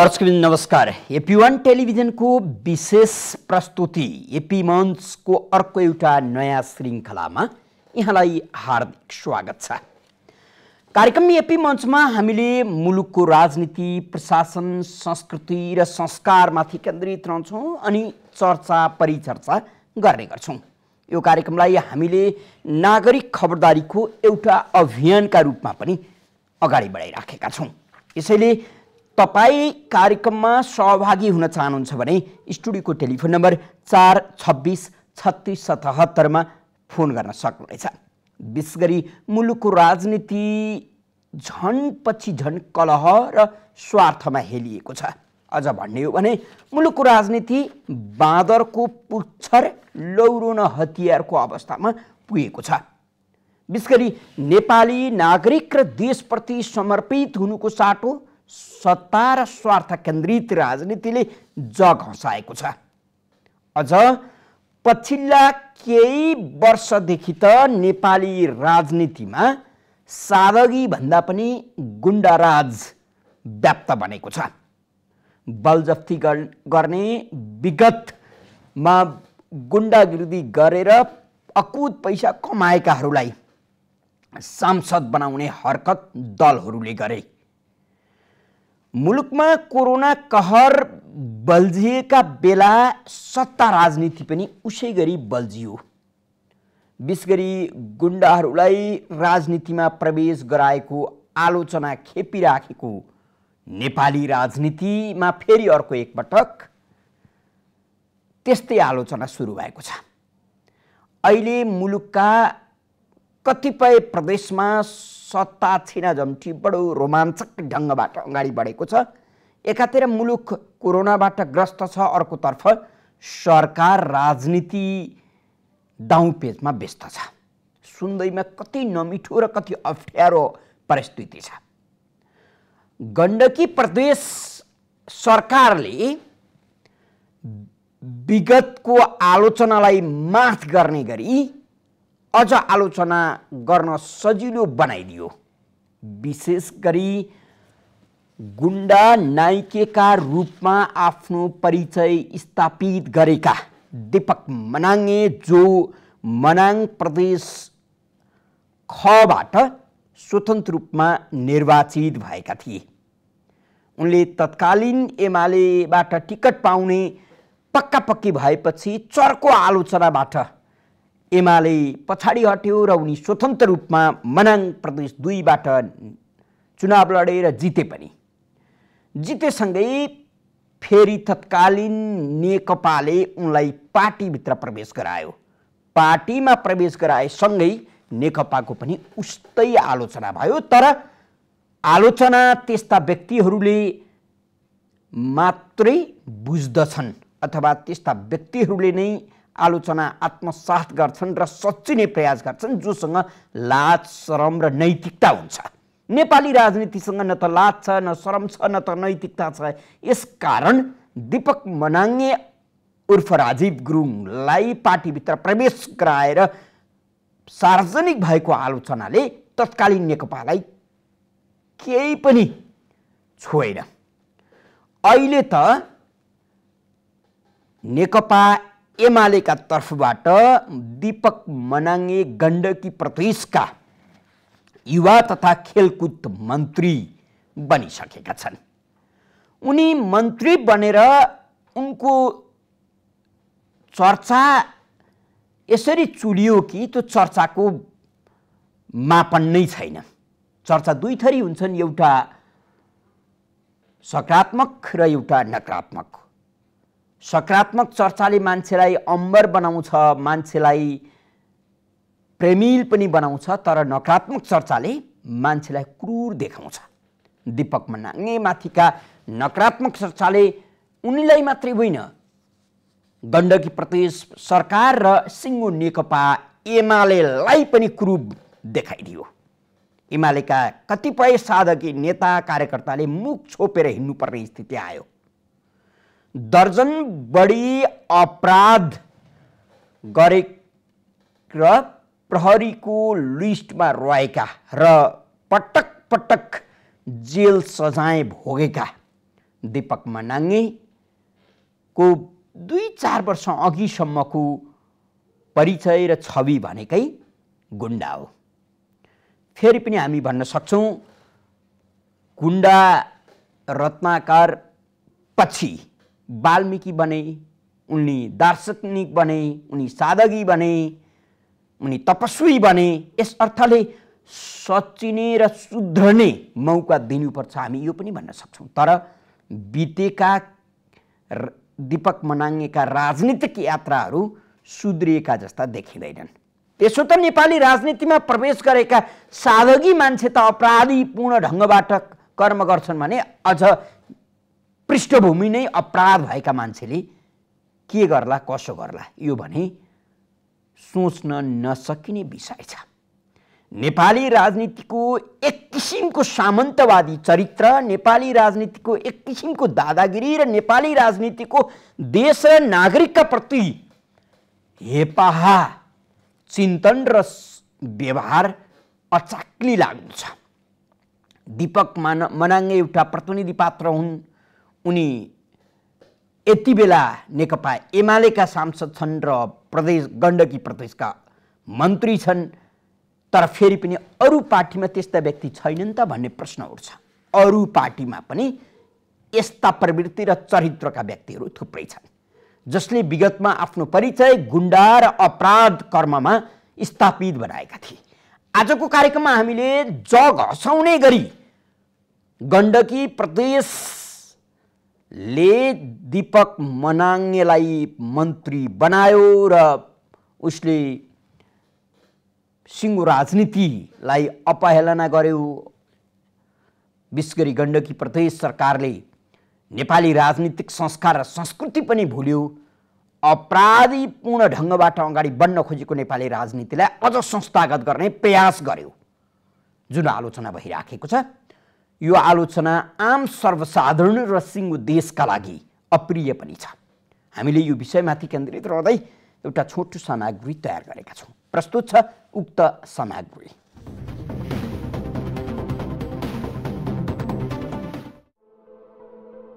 दर्शकवृन्द नमस्कार। एपी1 टेलिभिजनको विशेष प्रस्तुति एपी मञ्चको अर्को एउटा नयाँ श्रृङ्खलामा यहाँलाई हार्दिक स्वागत छ। कार्यक्रम एपी मञ्चमा हामीले मुलुकको राजनीति, प्रशासन, संस्कृति र संस्कारमाथि केन्द्रित रहन्छौँ अनि चर्चा परिचर्चा गर्ने गर्छौँ। यो कार्यक्रमलाई हामीले नागरिक खबरदारीको एउटा अभियानका रूपमा पनि अगाडि बढाइराखेका छौँ। यसैले तपाई कार्यक्रममा सहभागी हुन चाहनुहुन्छ भने स्टुडियोको टेलिफोन नम्बर 426 36 77 मा फोन गर्न सक्नुहुनेछ। विशेष गरी मुलुकको राजनीति झनपछि झन कलह र स्वार्थमा हेलिएको छ। अझ भन्ने हो भने मुलुकको राजनीति बाँदरको पुच्छर लौरो न हतियारको अवस्थामा पुगेको छ। विशेष गरी नेपाली नागरिक र देशप्रति समर्पित हुनुको साटो सत्ता र स्वार्थ केन्द्रित राजनीतिले जग हँसाएको छ। अझ पछिल्ला केही वर्षदेखि त नेपाली राजनीतिमा सादगी भन्दा पनि गुण्डाराज व्याप्त बनेको छ। बलजफ्ती गर्ने, विगतमा गुण्डागिर्दी गरेर अकुत पैसा कमाएकाहरूलाई सांसद बनाउने हरकत दलहरूले गरे। मुलुकमा कोरोना कहर बल्झिएका बेला सत्ता राजनीति पनि उसै गरी बल्झियो। विशेष गरी गुण्डाहरूलाई राजनीतिमा प्रवेश गराएको आलोचना खेपिराखेको नेपाली राजनीतिमा फेरि अर्को एकपटक त्यस्तै आलोचना सुरु भएको छ। अहिले मुलुकका कतिपय प्रदेशमा सत्ता छिनाझम्टी बडो रोमाञ्चक ढङ्गबाट अगाडि बढेको छ। एकातिर मुलुक कोरोनाबाट ग्रस्त छ, अर्कोतर्फ सरकार राजनीति दाउपेचमा व्यस्त छ। सुन्दैमा कति नमिठो र कति अप्ठ्यारो परिस्थिति छ। गण्डकी प्रदेश सरकारले विगतको आलोचनालाई माथ गर्ने गरी अझ आलोचना गर्न सजिलो बनाइदियो। विशेष गरी गुण्डा नायिकेका रूपमा आफ्नो परिचय स्थापित गरेका दीपक मनाङे, जो मनाङ प्रदेश खबाट स्वतन्त्र रूपमा निर्वाचित भएका थिए। उनले तत्कालीन एमालेबाट टिकट पाउने पक्की भएपछि चर्को आलोचनाबाट एमाले पछाडि हट्यो र उनी स्वतन्त्र रूपमा मनाङ प्रदेश 2 बाट चुनाव लडेर जिते पनि। जितेसँगै फेरि तत्कालीन नेकपाले उनलाई पार्टीभित्र प्रवेश गरायो। पार्टीमा प्रवेश गराएसँगै नेकपाको पनि उस्तै आलोचना भयो। तर आलोचना त्यस्ता व्यक्तिहरूले मात्रै बुझ्दछन् अथवा त्यस्ता व्यक्तिहरूले नै आलोचना आत्मसात गर्छन् र सच्चिने प्रयास गर्छन् जोसँग लाज, शरम र नैतिकता हुन्छ। नेपाली राजनीतिसँग न त लाज छ, न शरम छ, न त नैतिकता छ। यसकारण दीपक मनाङे उर्फ राजीव गुरुङलाई पार्टीभित्र प्रवेश गराएर सार्वजनिक भएको आलोचनाले तत्कालीन नेकपालाई केही पनि छोएन। अहिले त नेकपा एमालेका तर्फबाट दीपक मनाङे गण्डकी प्रदेशका युवा तथा खेलकुद मन्त्री बनिसकेका छन्। उनी मन्त्री बनेर उनको चर्चा यसरी चुलियो कि त्यो चर्चाको मापन नै छैन। चर्चा दुई थरी हुन्छन्, एउटा सकारात्मक र एउटा नकारात्मक। सकारात्मक चर्चाले मान्छेलाई अम्बर बनाउँछ, मान्छेलाई प्रेमिल पनि बनाउँछ, तर नकारात्मक चर्चाले मान्छेलाई क्रूर देखाउँछ। दीपक मनाङे माथिका नकारात्मक चर्चाले उनीलाई मात्रै होइन, गण्डकी प्रदेश सरकार र सिङ्गो नेकपा एमालेलाई पनि क्रूर देखाइदियो। एमालेका कतिपय साधकी नेता कार्यकर्ताले मुख छोपेर हिँड्नुपर्ने स्थिति आयो। दर्जन बढी अपराध गरे र प्रहरीको लिस्टमा रहेका र पटक पटक जेल सजाय भोगेका दीपक मनाङ्गेको 2-4 वर्ष अघिसम्मको परिचय र छवि भनेकै गुण्डा हो। फेरि पनि हामी भन्न सक्छौँ गुण्डा रत्नाकर पछि वाल्मीकि बने, उनी दार्शनिक बने, उनी साधकी बने, उनी तपस्वी बने। यस अर्थले सच्चिने र सुध्रने मौका दिनुपर्छ हामी यो पनि भन्न सक्छौँ। तर बितेका दीपक मनाङ्गेका राजनीतिक यात्राहरू सुध्रिएका जस्ता देखिँदैनन्। त्यसो त नेपाली राजनीतिमा प्रवेश गरेका साधकी मान्छे त अपराधीपूर्ण ढङ्गबाट कर्म गर्छन् भने अझ पृष्ठभूमि नै अपराध भएका मान्छेले के गर्ला कसो गर्ला यो भने सोच्न नसकिने विषय छ। नेपाली राजनीतिको एक किसिमको सामन्तवादी चरित्र, नेपाली राजनीतिको एक किसिमको दादागिरी र नेपाली राजनीतिको देश र नागरिकका प्रति हेपाहा चिन्तन र व्यवहार अचाक्ली लाग्नु छ। दीपक मनाङ्गे एउटा प्रतिनिधि पात्र हुन्। उनी यति बेला नेकपा एमालेका सांसद छन् र प्रदेश गण्डकी प्रदेशका मन्त्री छन्। तर फेरि पनि अरू पार्टीमा त्यस्ता व्यक्ति छैनन् त भन्ने प्रश्न उठ्छ। अरू पार्टीमा पनि यस्ता प्रवृत्ति र चरित्रका व्यक्तिहरू थुप्रै छन् जसले विगतमा आफ्नो परिचय गुण्डा र अपराध कर्ममा स्थापित बनाएका थिए। आजको कार्यक्रममा हामीले जग हँसाउने गरी गण्डकी प्रदेशले दीपक मनाङ्गेलाई मन्त्री बनायो र उसले सिङ्गो राजनीतिलाई अपहेलना गर्यो। विशेष गरी गण्डकी प्रदेश सरकारले नेपाली राजनीतिक संस्कार र संस्कृति पनि भुल्यो। अपराधीपूर्ण ढङ्गबाट अगाडि बढ्न खोजेको नेपाली राजनीतिलाई अझ संस्थागत गर्ने प्रयास गर्यो जुन आलोचना भइराखेको छ। यो आलोचना आम सर्वसाधारण र सिङ्गो देशका लागि अप्रिय पनि छ। हामीले यो विषयमाथि केन्द्रित रहँदै एउटा छोटो सामग्री तयार गरेका छौँ। प्रस्तुत छ उक्त सामग्री।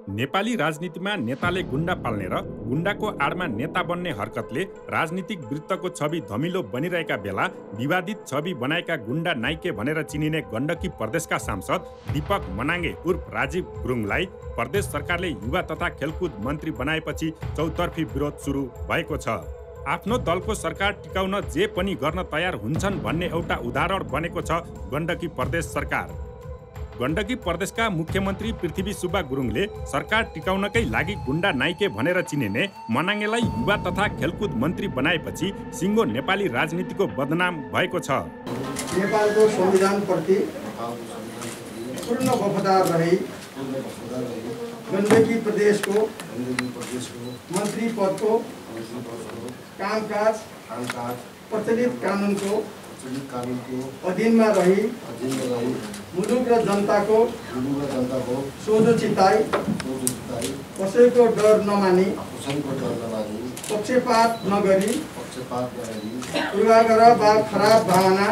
नेपाली राजनीतिमा नेताले गुण्डा पाल्ने र गुण्डाको आडमा नेता बन्ने हरकतले राजनीतिक वृत्तको छवि धमिलो बनिरहेका बेला विवादित छवि बनाएका गुण्डा नाइके भनेर चिनिने गण्डकी प्रदेशका सांसद दीपक मनाङ्गे उर्फ राजीव गुरुङलाई प्रदेश सरकारले युवा तथा खेलकुद मन्त्री बनाएपछि चौतर्फी विरोध सुरु भएको छ। आफ्नो दलको सरकार टिकाउन जे पनि गर्न तयार हुन्छन् भन्ने एउटा उदाहरण बनेको छ गण्डकी प्रदेश सरकार। गण्डकी प्रदेशका मुख्यमन्त्री पृथ्वी सुब्बा गुरुङले सरकार टिकाउनकै लागि गुण्डा नाइके भनेर चिनिने मनाङ्गेलाई युवा तथा खेलकुद मन्त्री बनाएपछि सिङ्गो नेपाली राजनीतिको बदनाम भएको छ। नेपालको संविधानप्रति पूर्ण वफादार रही गण्डकी प्रदेशको मन्त्री पदको कामकाज प्रचलित कानुनको अधीनमा रही मुलुक र जनताको सोझो चिताई कसैको डर नमानी पक्षपात नगरी पूर्वाग्रह वा खराब भावना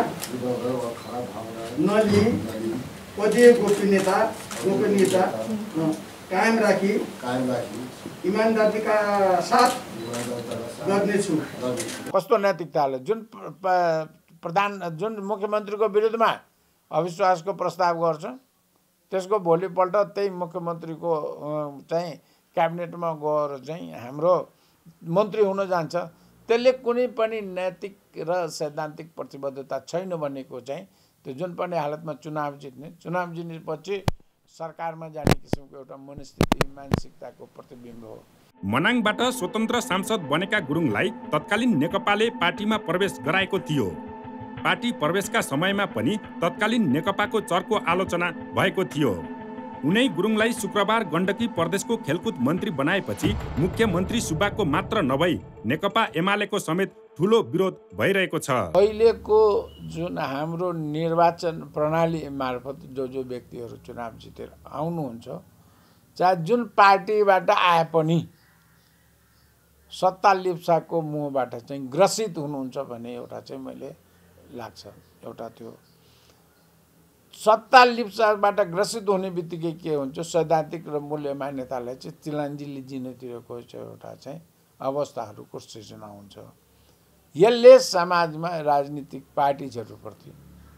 नलिई पदीय गोपनीयता कायम राखी ईमानदारीका साथ गर्नेछु। कस्तो नैतिकताले जुन मुख्यमन्त्रीको विरुद्धमा अविश्वासको प्रस्ताव गर्छ त्यसको भोलिपल्ट त्यही मुख्यमन्त्रीको चाहिँ क्याबिनेटमा गएर चाहिँ हाम्रो मन्त्री हुन जान्छ। त्यसले कुनै पनि नैतिक र सैद्धान्तिक प्रतिबद्धता छैन भन्नेको चाहिँ त्यो जुन पनि हालतमा चुनाव जित्नेपछि सरकारमा जाने किसिमको एउटा मनस्थिति मानसिकताको प्रतिबिम्ब हो। मनाङबाट स्वतन्त्र सांसद बनेका गुरुङलाई तत्कालीन नेकपाले पार्टीमा प्रवेश गराएको थियो। पार्टी प्रवेशका समयमा पनि तत्कालीन नेकपाको चर्को आलोचना भएको थियो। उनै गुरुङलाई शुक्रबार गण्डकी प्रदेशको खेलकुद मन्त्री बनाएपछि मुख्यमन्त्री सुब्बाको मात्र नभई नेकपा एमालेको समेत ठुलो विरोध भइरहेको छ। अहिलेको जुन हाम्रो निर्वाचन प्रणाली मार्फत जो व्यक्तिहरू चुनाव जितेर आउनुहुन्छ चाहे जुन पार्टीबाट आए पनि सत्ता लिप्साको मुहबाट चाहिँ ग्रसित हुनुहुन्छ भन्ने एउटा चाहिँ मैले लाग्छ। एउटा त्यो सत्ता लिप्साबाट ग्रसित हुने बित्तिकै के हुन्छ, सैद्धान्तिक र मूल्यमान नेतालाई चाहिँ चिलान्जिली जिनेतिरको एउटा चाहिँ अवस्थाहरूको सृजना हुन्छ। यसले समाजमा राजनीतिक पार्टीहरूप्रति,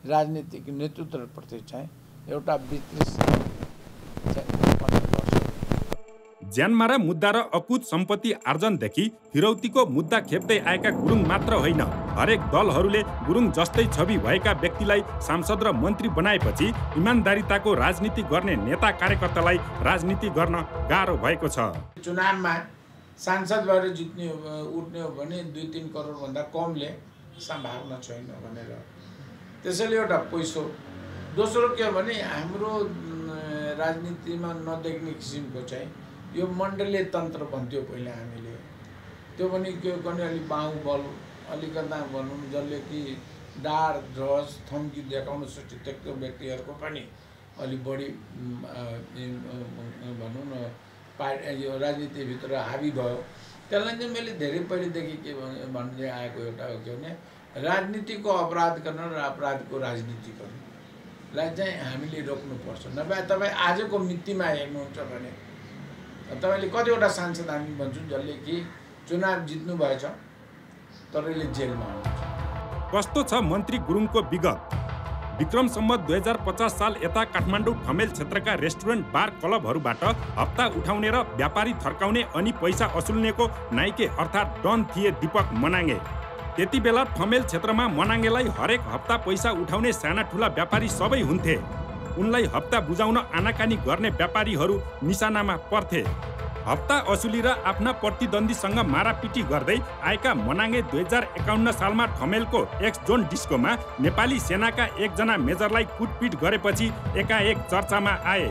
राजनीतिक नेतृत्वप्रति चाहिँ एउटा वितृष्णा ज्यानमारा मुद्दा र अकुत सम्पत्ति आर्जनदेखि फिरौतीको मुद्दा खेप्दै आएका गुरुङ मात्र होइन, हरेक दलहरूले गुरुङ जस्तै छवि भएका व्यक्तिलाई सांसद र मन्त्री बनाएपछि इमान्दारिताको राजनीति गर्ने नेता कार्यकर्तालाई राजनीति गर्न गाह्रो भएको छ। चुनावमा सांसद भएर उठ्ने हो भने 2-3 करोडभन्दा कमले सम्भावना छैन भनेर, त्यसैले एउटा पैसो। दोस्रो के हो भने हाम्रो राजनीतिमा नदेख्ने किसिमको चाहिँ यो मण्डलीय तन्त्र भन्थ्यो पहिला हामीले, त्यो पनि के गर्ने अलिक बाहुबल अलिकता भनौँ, जसले कि डार ध्वज थम्की देखाउन सृष्टि त्यस्तो व्यक्तिहरूको पनि अलिक बढी भनौँ न यो राजनीतिभित्र हाबी भयो। त्यसलाई चाहिँ मैले धेरै पहिलेदेखि के भन्दै आएको एउटा हो के भने राजनीतिको अपराध गर्न र अपराधको राजनीति गर्नलाई चाहिँ हामीले रोक्नुपर्छ। नभए तपाईँ आजको मितिमा हेर्नुहुन्छ भने तपाईँले कतिवटा सांसद हामी भन्छौँ जसले कि चुनाव जित्नु भएछ तर यसले जेलमा आउँछ। कस्तो छ मन्त्री गुरुङको विगत? विक्रम सम्वत 2050 साल यता काठमाडौँ ठमेल क्षेत्रका रेस्टुरेन्ट बार क्लबहरूबाट हप्ता उठाउने र व्यापारी थर्काउने अनि पैसा असुल्नेको नाइके अर्थात् डन थिए दीपक मनाङ्गे। त्यति बेला ठमेल क्षेत्रमा मनाङ्गेलाई हरेक हप्ता पैसा उठाउने साना ठुला व्यापारी सबै हुन्थे। उनलाई हप्ता बुझाउन आनाकानी गर्ने व्यापारीहरू निशानामा पर्थे। हप्ता असुली र आफ्ना प्रतिद्वन्दीसँग मारापिटी गर्दै आएका मनाङ्गे 2051 सालमा ठमेलको एक्स जोन डिस्कोमा नेपाली सेनाका एकजना मेजरलाई कुटपिट गरेपछि एकाएक चर्चामा आए।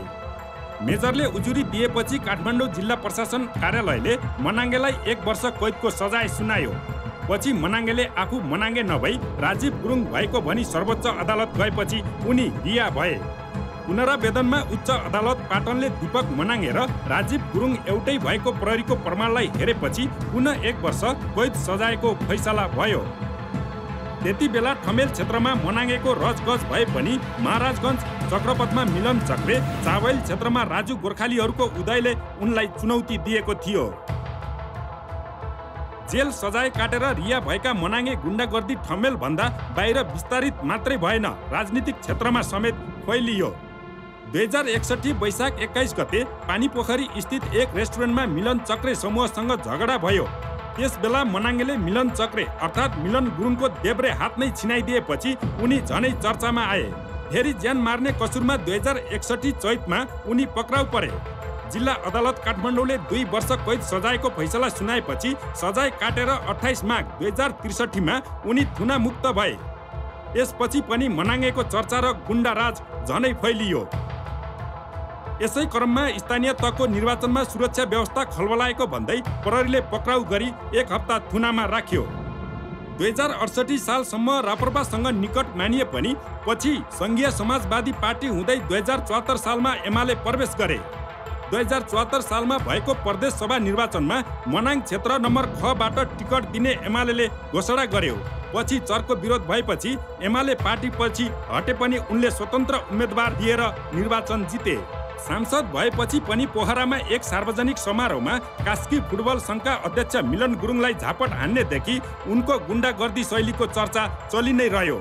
मेजरले उजुरी दिएपछि काठमाडौँ जिल्ला प्रशासन कार्यालयले मनाङ्गेलाई 1 वर्ष कैदको सजाय सुनायो। पछि मनाङ्गेले आफू मनाङ्गे नभई राजीव गुरुङ भएको भनी सर्वोच्च अदालत गएपछि उनी रिहा भए। पुनरावेदनमा उच्च अदालत पाटनले दीपक मनाङ्गे र राजीव गुरुङ एउटै भएको प्रहरीको प्रमाणलाई हेरेपछि पुनः 1 वर्ष कैद सजायको फैसला भयो। त्यति बेला ठमेल क्षेत्रमा मनाङ्गेको रजगज भए पनि महाराजगञ्ज चक्रपथमा मिलन चक्रे, चावल क्षेत्रमा राजु गोर्खालीहरूको उदयले उनलाई चुनौती दिएको थियो। जेल सजाय काटेर रिहा भएका मनाङ्गे गुण्डागर्दी ठमेल भन्दा बाहिर विस्तारित मात्रै भएन, राजनीतिक क्षेत्रमा समेत फैलियो। 2061 वैशाख 21 गते पानीपोखरी स्थित एक रेस्टुरेन्टमा मिलन चक्रे समूहसँग झगडा भयो। त्यस बेला मनाङ्गेले मिलन चक्रे अर्थात् मिलन गुरुङको देब्रे हात नै छिनाइदिएपछि उनी झनै चर्चामा आए। फेरि ज्यान मार्ने कसुरमा 2061 चैतमा उनी पक्राउ परे। जिल्ला अदालत काठमाडौँले 2 वर्ष कैद सजायको फैसला सुनाएपछि सजाय काटेर 28 माघ 2063 मा उनी थुना मुक्त भए। यसपछि पनि मनाङ्गेको चर्चा र गुण्डाराज झनै फैलियो। यसै क्रममा स्थानीय तहको निर्वाचनमा सुरक्षा व्यवस्था खलबलाएको भन्दै प्रहरीले पक्राउ गरी 1 हप्ता थुनामा राख्यो। 2068 सालसम्म राप्रपासँग निकट मानिए पनि पछि सङ्घीय समाजवादी पार्टी हुँदै 2074 सालमा एमाले प्रवेश गरे। 2074 सालमा भएको प्रदेश सभा निर्वाचनमा मनाङ क्षेत्र नम्बर 6 बाट टिकट दिने एमाले घोषणा गर्यो। पछि चर्को विरोध भएपछि एमाले पार्टी पछि हटे पनि उनले स्वतन्त्र उम्मेदवार दिएर निर्वाचन जिते। सांसद भएपछि पनि पोखरामा एक सार्वजनिक समारोहमा कास्की फुटबल सङ्घका अध्यक्ष मिलन गुरुङलाई झापट हान्नेदेखि उनको गुण्डागर्दी शैलीको चर्चा चलि नै रह्यो।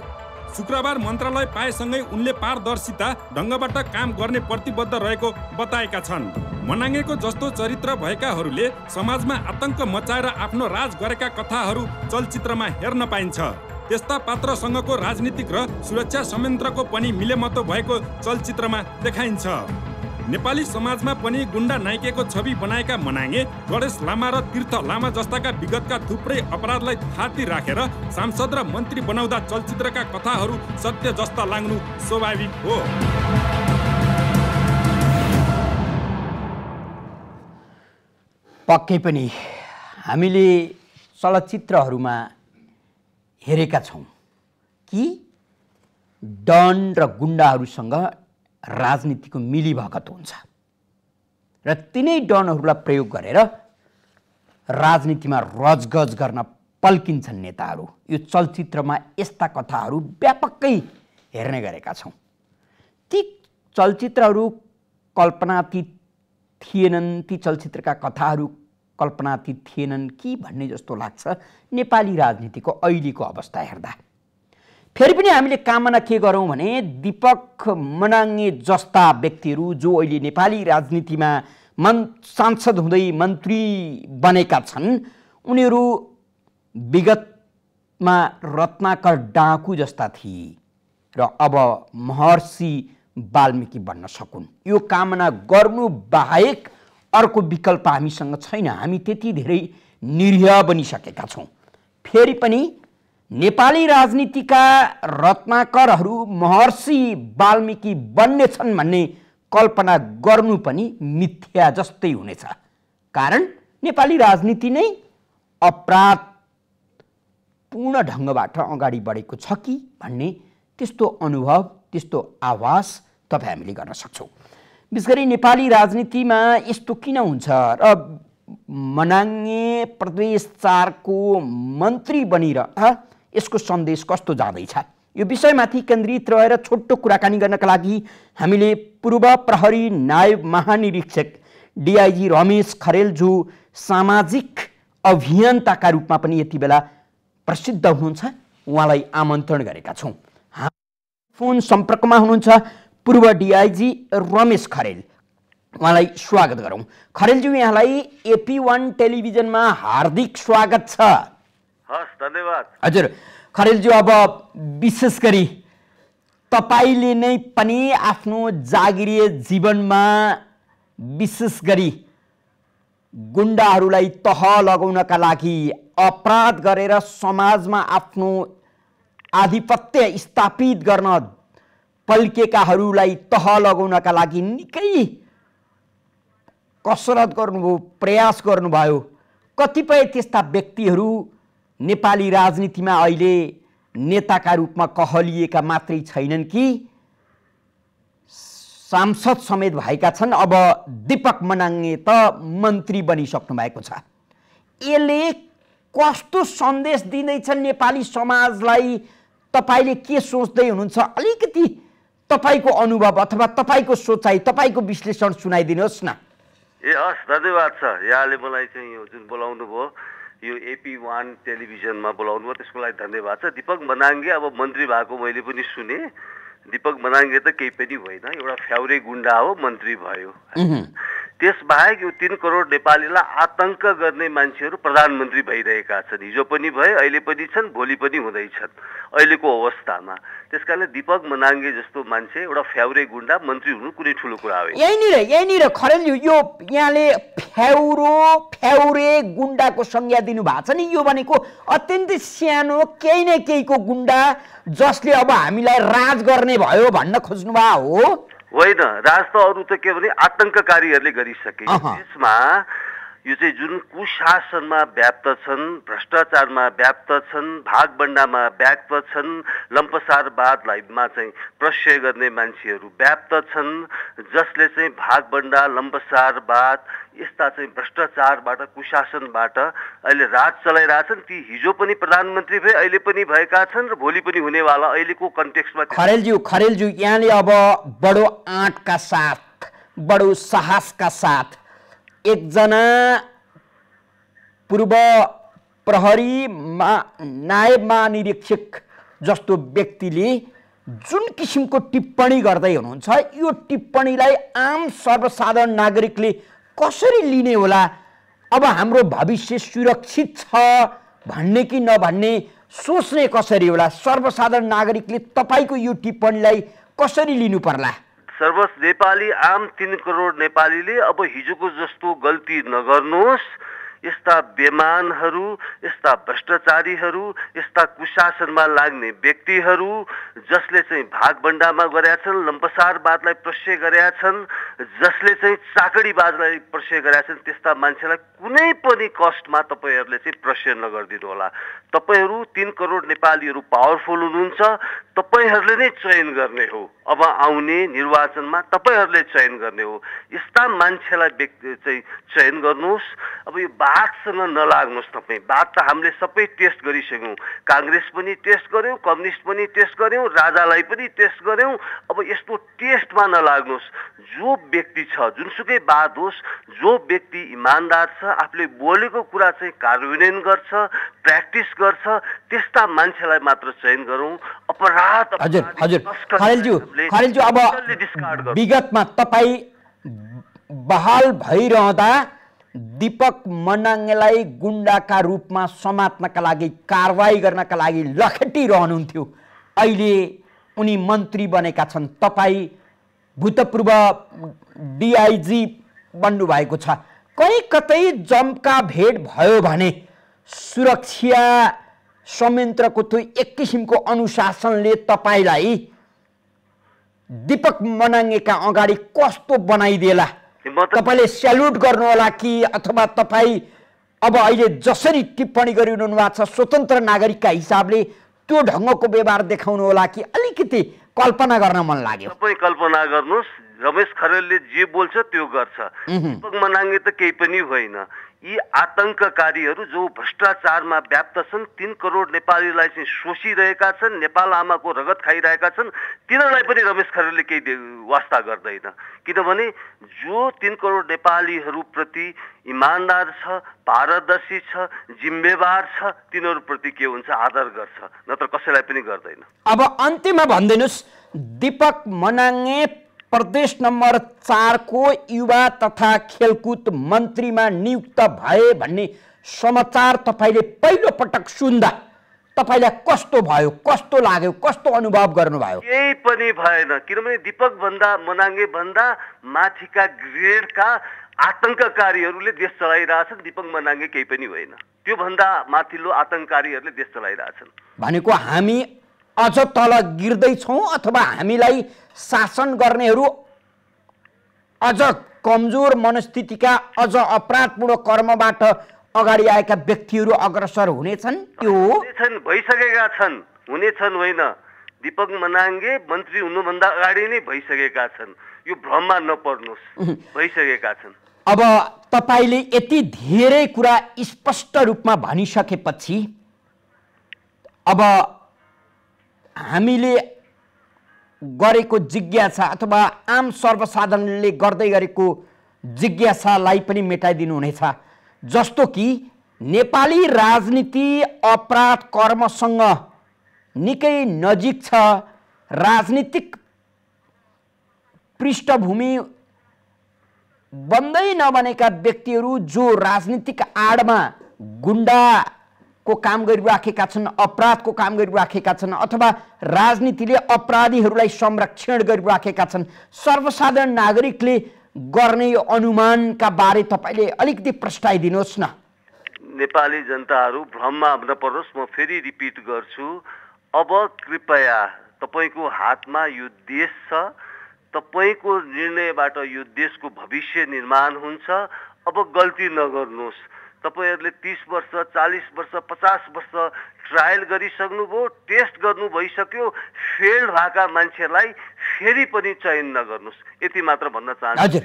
शुक्रबार मन्त्रालय पाएसँगै उनले पारदर्शिता ढङ्गबाट काम गर्ने प्रतिबद्ध रहेको बताएका छन्। मनाङ्गेको जस्तो चरित्र भएकाहरूले समाजमा आतंक मचाएर आफ्नो राज गरेका कथाहरू चलचित्रमा हेर्न पाइन्छ। त्यस्ता पात्रसँगको राजनीतिक र सुरक्षा संयन्त्रको पनि मिलेमतो भएको चलचित्रमा देखाइन्छ। नेपाली समाजमा पनि गुण्डा नाइकेको छवि बनाएका मनाङ्गे गणेश लामा र तीर्थ लामा जस्ताका विगतका थुप्रै अपराधलाई थाती राखेर सांसद र मन्त्री बनाउँदा चलचित्रका कथाहरू सत्य जस्ता लाग्नु स्वाभाविक हो। पक्कै पनि हामीले चलचित्रहरूमा हेरेका छौँ कि डन र गुण्डाहरूसँग राजनीतिको मिलीभगत हुन्छ र तिनै डनहरूलाई प्रयोग गरेर राजनीतिमा रजगज गर्न पल्किन्छन् नेताहरू। यो चलचित्रमा यस्ता कथाहरू व्यापकै हेर्ने गरेका छौँ। ती चलचित्रहरू कल्पनातीत थिएनन्, ती चलचित्रका कथाहरू कल्पनातीत थिएनन् कि भन्ने जस्तो लाग्छ नेपाली राजनीतिको अहिलेको अवस्था हेर्दा। फेरि पनि हामीले कामना के गरौँ भने दीपक मनाङ्गे जस्ता व्यक्तिहरू जो अहिले नेपाली राजनीतिमा सांसद हुँदै मन्त्री बनेका छन्, उनीहरू विगतमा रत्नाकर डाँकु जस्ता थिए र अब महर्षि वाल्मीकि बन्न सकुन्, यो कामना गर्नु बाहेक अर्को विकल्प हामीसँग छैन। हामी त्यति धेरै निरीह बनिसकेका छौँ। फेरि पनि नेपाली राजनीतिका रत्नाकरहरू महर्षि वाल्मीकि बन्नेछन् भन्ने कल्पना गर्नु पनि मिथ्या जस्तै हुनेछ। कारण नेपाली राजनीति नै अपराधपूर्ण ढङ्गबाट अगाडि बढेको छ कि भन्ने त्यस्तो अनुभव, त्यस्तो आभास तपाईँ हामीले गर्न सक्छौँ। विशेष गरी नेपाली राजनीतिमा यस्तो किन हुन्छ र मनाङ्गे प्रदेश 4 को मन्त्री बनिरहँदा यसको सन्देश कस्तो जाँदैछ, यो विषयमाथि केन्द्रित रहेर छोटो कुराकानी गर्नका लागि हामीले पूर्व प्रहरी नायब महानिरीक्षक डिआइजी रमेश खरेलज्यू सामाजिक अभियन्ताका रूपमा पनि यति बेला प्रसिद्ध हुनुहुन्छ, उहाँलाई आमन्त्रण गरेका छौँ। फोन सम्पर्कमा हुनुहुन्छ पूर्व डिआइजी रमेश खरेल, उहाँलाई स्वागत गरौँ। खरेलज्यू, यहाँलाई AP1 टेलिभिजनमा हार्दिक स्वागत छ। हस्, धन्यवाद। हजुर खरेलज्यू, अब विशेष गरी तपाईँले नै पनि आफ्नो जागिरीय जीवनमा विशेष गरी गुण्डाहरूलाई तह लगाउनका लागि अपराध गरेर समाजमा आफ्नो आधिपत्य स्थापित गर्न पल्केकाहरूलाई तह लगाउनका लागि निकै कसरत गर्नुभयो, प्रयास गर्नुभयो। कतिपय त्यस्ता व्यक्तिहरू नेपाली राजनीतिमा अहिले नेताका रूपमा कहलिएका मात्रै छैनन् कि सांसद समेत भएका छन्। अब दीपक मनाङ्गे त मन्त्री बनिसक्नु भएको छ। यसले कस्तो सन्देश दिँदैछ नेपाली समाजलाई? तपाईँले के सोच्दै हुनुहुन्छ? अलिकति तपाईँको अनुभव अथवा तपाईँको सोचाइ, तपाईँको विश्लेषण सुनाइदिनुहोस् न। हस्, धन्यवाद छ। यहाँले मलाई चाहिँ यो जुन बोलाउनु भयो, यो AP1 टेलिभिजनमा बोलाउनु भयो, त्यसको लागि धन्यवाद छ। दीपक मनाङ्गे अब मन्त्री भएको मैले पनि सुने। दीपक मनाङ्गे त केही पनि होइन, एउटा फ्याउरे गुण्डा हो, मन्त्री भयो। त्यसबाहेक यो 3 करोड नेपालीलाई आतंक गर्ने मान्छेहरू प्रधानमन्त्री भइरहेका छन्। हिजो पनि भए, अहिले पनि छन्, भोलि पनि हुँदैछन् अहिलेको अवस्थामा। त्यसकारणले दीपक मनाङ्गे जस्तो मान्छे एउटा फ्याउरे गुण्डा मन्त्री हुनु कुनै ठुलो कुरा हो? यहीँनिर खरेलज्यू, यो यहाँले फ्याउरे गुण्डाको संज्ञा दिनुभएको छ नि, यो भनेको अत्यन्तै सानो केही न केहीको गुण्डा जसले अब हामीलाई राज गर्ने भयो भन्न खोज्नुभएको हो? होइन, राज त अरू त के भने आतंककारीहरूले गरिसके। यसमा यो चाहिँ जुन कुशासनमा व्याप्त छन्, भ्रष्टाचारमा व्याप्त छन्, भागबण्डामा व्याप्त छन्, लम्पसारवादलाईमा चाहिँ प्रश्रय गर्ने मान्छेहरू व्याप्त छन्, जसले चाहिँ भागबण्डा, लम्पसारवाद यस्ता चाहिँ भ्रष्टाचारबाट, कुशासनबाट अहिले राज चलाइरहेछन्। ती हिजो पनि प्रधानमन्त्री भए, अहिले पनि भएका छन् र भोलि पनि हुनेवाला अहिलेको कन्टेक्स्टमा। खरेलज्यू, यहाँले अब बडो आँटका साथ, बडो साहसका साथ एकजना पूर्व प्रहरी नायब महानिरीक्षक जस्तो व्यक्तिले जुन किसिमको टिप्पणी गर्दै हुनुहुन्छ, यो टिप्पणीलाई आम सर्वसाधारण नागरिकले कसरी लिने होला? अब हाम्रो भविष्य सुरक्षित छ भन्ने कि नभन्ने सोच्ने कसरी होला? सर्वसाधारण नागरिकले तपाईँको यो टिप्पणीलाई कसरी लिनु पर्ला? नेपाली आम 3 करोड नेपालीले अब हिजोको जस्तो गल्ती नगर्नुहोस्। यस्ता बेमानहरू, यस्ता भ्रष्टाचारीहरू, यस्ता कुशासनमा लाग्ने व्यक्तिहरू जसले चाहिँ भागबण्डामा गरेका छन्, लम्पसारवादलाई प्रश्रय गरेका छन्, जसले चाहिँ चाकडीबाजलाई प्रश्रय गरेका छन्, त्यस्ता मान्छेलाई कुनै पनि कस्टमा तपाईँहरूले चाहिँ प्रश्रय नगरिदिनु होला। तपाईँहरू 3 करोड नेपालीहरू पावरफुल हुनुहुन्छ, तपाईँहरूले नै चयन गर्ने हो। अब आउने निर्वाचनमा तपाईँहरूले चयन गर्ने हो। यस्ता मान्छेलाई चाहिँ चयन गर्नुहोस्। अब यो बातसँग नलाग्नुहोस् तपाईँ। बात त हामीले सबै टेस्ट गरिसक्यौँ, काङ्ग्रेस पनि टेस्ट गऱ्यौँ, कम्युनिस्ट पनि टेस्ट गऱ्यौँ, राजालाई पनि टेस्ट गऱ्यौँ। अब यस्तो टेस्टमा नलाग्नुहोस्। जो व्यक्ति छ, जुनसुकै बात होस्, जो व्यक्ति इमान्दार छ, आफूले बोलेको कुरा चाहिँ कार्यान्वयन गर्छ, प्र्याक्टिस गर्छ, त्यस्ता मान्छेलाई मात्र चयन गरौँ। अपराध हजुर हजुर खरेलज्यू अब विगतमा तपाईँ बहाल भइरहँदा दीपक मनाङलाई गुण्डाका रूपमा समात्नका लागि, कारवाही गर्नका लागि लखेटिरहनुहुन्थ्यो। अहिले उनी मन्त्री बनेका छन्, तपाईँ भूतपूर्व डिआइजी बन्नुभएको छ। कहीँ कतै जम्का भेट भयो भने सुरक्षा संयन्त्रको त्यो एक किसिमको अनुशासनले तपाईँलाई दीपक मनाङका अगाडि कस्तो बनाइदिएला? तपाईँले स्याल्युट गर्नु होला कि अथवा तपाईँ अब अहिले जसरी टिप्पणी गरिरहनु भएको छ स्वतन्त्र नागरिकका हिसाबले त्यो ढङ्गको व्यवहार देखाउनु होला कि अलिकति कल्पना गर्न मन लाग्यो? तपाईँ कल्पना गर्नुहोस्, रमेश खरेलले जे बोल्छ त्यो गर्छ। दीपक मनाङे त केही पनि होइन। यी आतंककारीहरू जो भ्रष्टाचारमा व्याप्त छन्, 3 करोड नेपालीलाई चाहिँ शोषिरहेका छन्, नेपाल आमाको रगत खाइरहेका छन्, तिनीहरूलाई पनि रमेश खरेलले केही वास्ता गर्दैन। किनभने जो 3 करोड नेपालीहरूप्रति इमान्दार छ, पारदर्शी छ, जिम्मेवार छ, तिनीहरूप्रति के हुन्छ, आदर गर्छ, नत्र कसैलाई पनि गर्दैन। अब अन्त्यमा भनिदिनुहोस्, दीपक मनाङे प्रदेश नम्बर 4 को युवा तथा खेलकुद मन्त्रीमा नियुक्त भए भन्ने समाचार तपाईँले पहिलो पटक सुन्दा तपाईँलाई कस्तो भयो, कस्तो लाग्यो, कस्तो अनुभव गर्नुभयो? केही पनि भएन, किनभने दीपक मनाङे भन्दा माथिका ग्रेडका आतंककारीहरूले देश चलाइरहेछन्। दीपक मनाङे केही पनि होइन, त्यो भन्दा माथिल्लो आतंककारीहरूले देश चलाइरहेछन्। भनेको हामी अझ तल गिर्दैछौँ अथवा हामीलाई शासन गर्नेहरू अझ कमजोर मनस्थितिका, अझ अपराधपूर्ण कर्मबाट अगाडि आएका व्यक्तिहरू अग्रसर हुनेछन्? त्यो भइसकेका छन्, हुनेछन् होइन। दीपक मनाङे मन्त्री हुनुभन्दा अगाडि नै भइसकेका छन्, यो भ्रममा नपर्नुहोस्, भइसकेका छन्। अब तपाईँले यति धेरै कुरा स्पष्ट रूपमा भनिसकेपछि अब हामीले गरेको जिज्ञासा अथवा आम सर्वसाधारणले गर्दै गरेको जिज्ञासालाई पनि मेटाइदिनु हुनेछ। जस्तो कि नेपाली राजनीति अपराध कर्मसँग निकै नजिक छ। राजनीतिक पृष्ठभूमि बन्दै नबनेका व्यक्तिहरू जो राजनीतिक आडमा गुण्डाको काम गरिराखेका छन्, अपराधको काम गरिराखेका छन्, अथवा राजनीतिले अपराधीहरूलाई संरक्षण गरिराखेका छन्, सर्वसाधारण नागरिकले गर्ने यो अनुमानका बारे तपाईँले अलिकति प्रस्ताइदिनुहोस् न। नेपाली जनताहरू भ्रममा नपरोस्, म फेरि रिपिट गर्छु। अब कृपया तपाईँको हातमा यो देश छ, तपाईँको निर्णयबाट यो देशको भविष्य निर्माण हुन्छ। अब गल्ती नगर्नुहोस्। तपाईँहरूले 30 वर्ष, 40 वर्ष, 50 वर्ष ट्रायल गरिसक्नुभयो, टेस्ट गर्नु भइसक्यो। फेल भएका मान्छेलाई फेरि पनि चयन नगर्नुहोस्, यति मात्र भन्न चाहन्छु।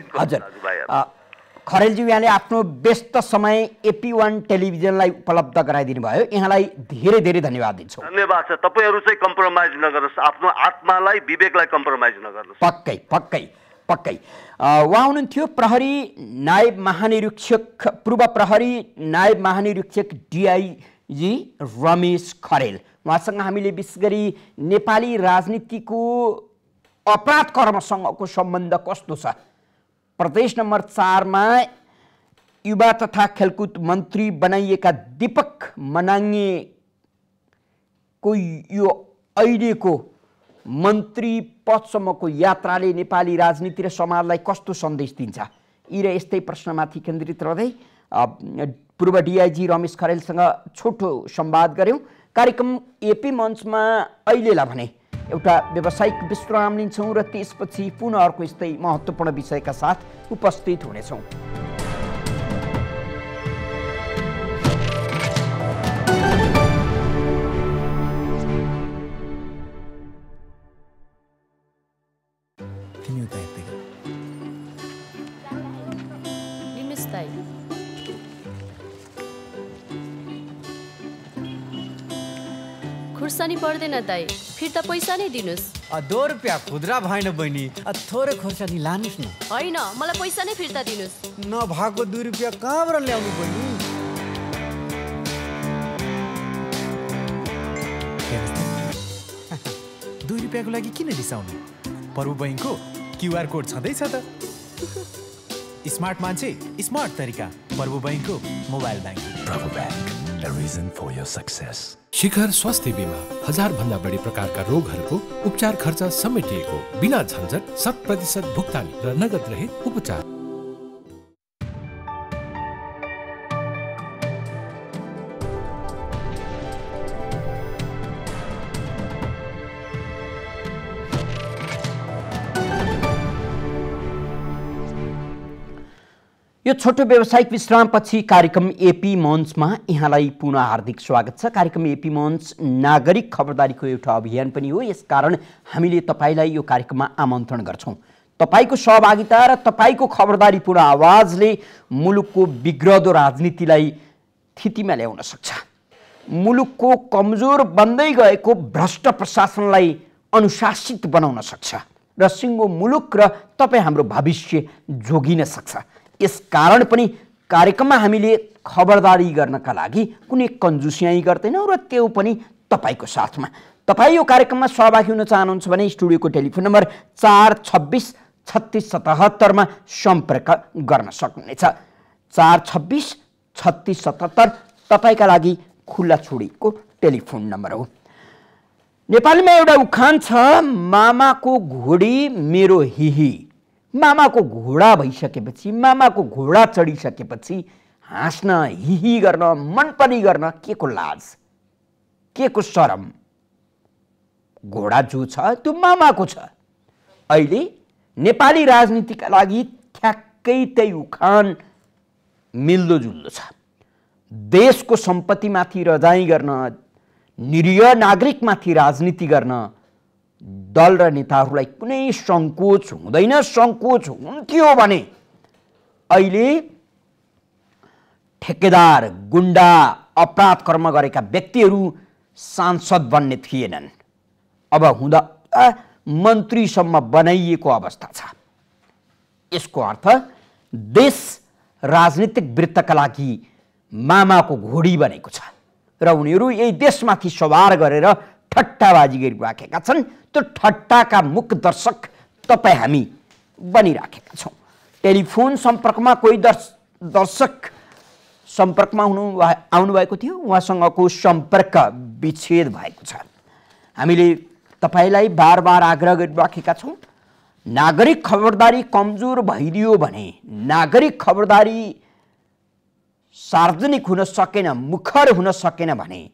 खरेलज्यू, यहाँले आफ्नो व्यस्त समय AP1 टेलिभिजनलाई उपलब्ध गराइदिनु भयो, यहाँलाई धेरै धेरै धन्यवाद दिन्छु। धन्यवाद छ। तपाईँहरू चाहिँ कम्प्रोमाइज नगर्नुहोस्, आफ्नो आत्मालाई, विवेकलाई कम्प्रोमाइज नगर्नुहोस्। पक्कै पक्कै पक्कै। उहाँ हुनुहुन्थ्यो प्रहरी नायब महानिरीक्षक, पूर्व प्रहरी नायब महानिरीक्षक DIG रमेश खरेल। उहाँसँग हामीले विशेष गरी नेपाली राजनीतिको अपराध कर्मसँगको सम्बन्ध कस्तो छ, प्रदेश नम्बर 4 मा युवा तथा खेलकुद मन्त्री बनाइएका दीपक मनाङे को यो अहिलेको मन्त्री पदसम्मको यात्राले नेपाली राजनीति र समाजलाई कस्तो सन्देश दिन्छ, यी र यस्तै प्रश्नमाथि केन्द्रित रहँदै पूर्व DIG रमेश खरेलसँग छोटो संवाद गऱ्यौँ। कार्यक्रम AP मञ्चमा अहिलेलाई भने एउटा व्यावसायिक विश्राम लिन्छौँ र त्यसपछि पुनः अर्को यस्तै महत्त्वपूर्ण विषयका साथ उपस्थित हुनेछौँ। खुर्सानी पर्दैन दाइ, फिर्ता पैसा नै दिनुस्। 2 रुपियाँ खुद्रा भएन बहिनी, थोरै खुर्सानी लानुस् न। होइन, मलाई पैसा नै फिर्ता दिनुस्। नभएको 2 रुपियाँ कहाँबाट ल्याउनु बहिनी? 2 रुपियाँको लागि किन रिसाउनु? प्रभु बैंकको क्युआर कोड छँदैछ त। स्मार्ट मान्छे, स्मार्ट तरिका। प्रभु बैंकको मोबाइल ब्याङ्किङ। प्रभु bank, a reason for your success. शिखर स्वास्थ्य बीमा 1000 भन्दा बढी प्रकारका रोगहरूको उपचार खर्च समेटिएको, बिना झन्झट, 100% भुक्तानी र नगद रहित उपचार। यो छोटो व्यावसायिक विश्रामपछि कार्यक्रम एपी मञ्चमा यहाँलाई पुनः हार्दिक स्वागत छ। कार्यक्रम एपी मञ्च नागरिक खबरदारीको एउटा अभियान पनि हो, यसकारण हामीले तपाईलाई यो कार्यक्रममा आमन्त्रण गर्छौं। तपाईको सहभागिता र तपाईको खबरदारीपूर्ण आवाजले मुलुकको बिग्रदो राजनीतिलाई थितिमा ल्याउन सक्छ, मुलुकको कमजोर बन्दै गएको भ्रष्ट प्रशासनलाई अनुशासित बनाउन सक्छ र सिङ्गो मुलुक र तपाई हाम्रो भविष्य जोगिन सक्छ। यसकारण पनि कार्यक्रममा हामीले खबरदारी गर्नका लागि कुनै कन्जुसियाई गर्दैनौँ र त्यो पनि तपाईको साथमा। तपाई यो कार्यक्रममा सहभागी हुन चाहनुहुन्छ भने स्टुडियोको टेलिफोन नम्बर 426 3677 मा सम्पर्क गर्न सक्नुहुनेछ। 426 3677 तपाईका लागि खुल्ला छोडिएको टेलिफोन नम्बर हो। नेपालीमा एउटा उखान छ, मामाको घोडी मेरो हिही। मामाको घोडा भइसकेपछि, मामाको घोडा चढिसकेपछि हाँस्न, हिही गर्न, मनपरी गर्न के को लाज, के को शरम? घोडा जो छ त्यो मामाको छ। अहिले नेपाली राजनीतिका लागि ठ्याक्कै त्यही उखान मिल्दोजुल्दो छ। देशको सम्पत्तिमाथि रजाई गर्न, निरीह नागरिकमाथि राजनीति गर्न दल र नेताहरूलाई कुनै सङ्कोच हुँदैन। सङ्कोच हुन्थ्यो भने अहिले ठेकेदार, गुण्डा, अपराध कर्म गरेका व्यक्तिहरू सांसद बन्ने थिएनन्। अब हुँदा मन्त्रीसम्म बनाइएको अवस्था छ। यसको अर्थ देश राजनीतिक वृत्तका लागि मामाको घोडी बनेको छ र उनीहरू यही देशमाथि सवार गरेर ठट्टाबाजी गरिराखेका छन्। त्यो ठट्टाका मुख दर्शक तपाईँ हामी बनिराखेका छौँ। टेलिफोन सम्पर्कमा कोही दर्शक सम्पर्कमा आउनुभएको थियो, उहाँसँगको सम्पर्क विच्छेद भएको छ। हामीले तपाईँलाई बार बार आग्रह गरिराखेका छौँ, नागरिक खबरदारी कमजोर भइदियो भने, नागरिक खबरदारी सार्वजनिक हुन सकेन, मुखर हुन सकेन भने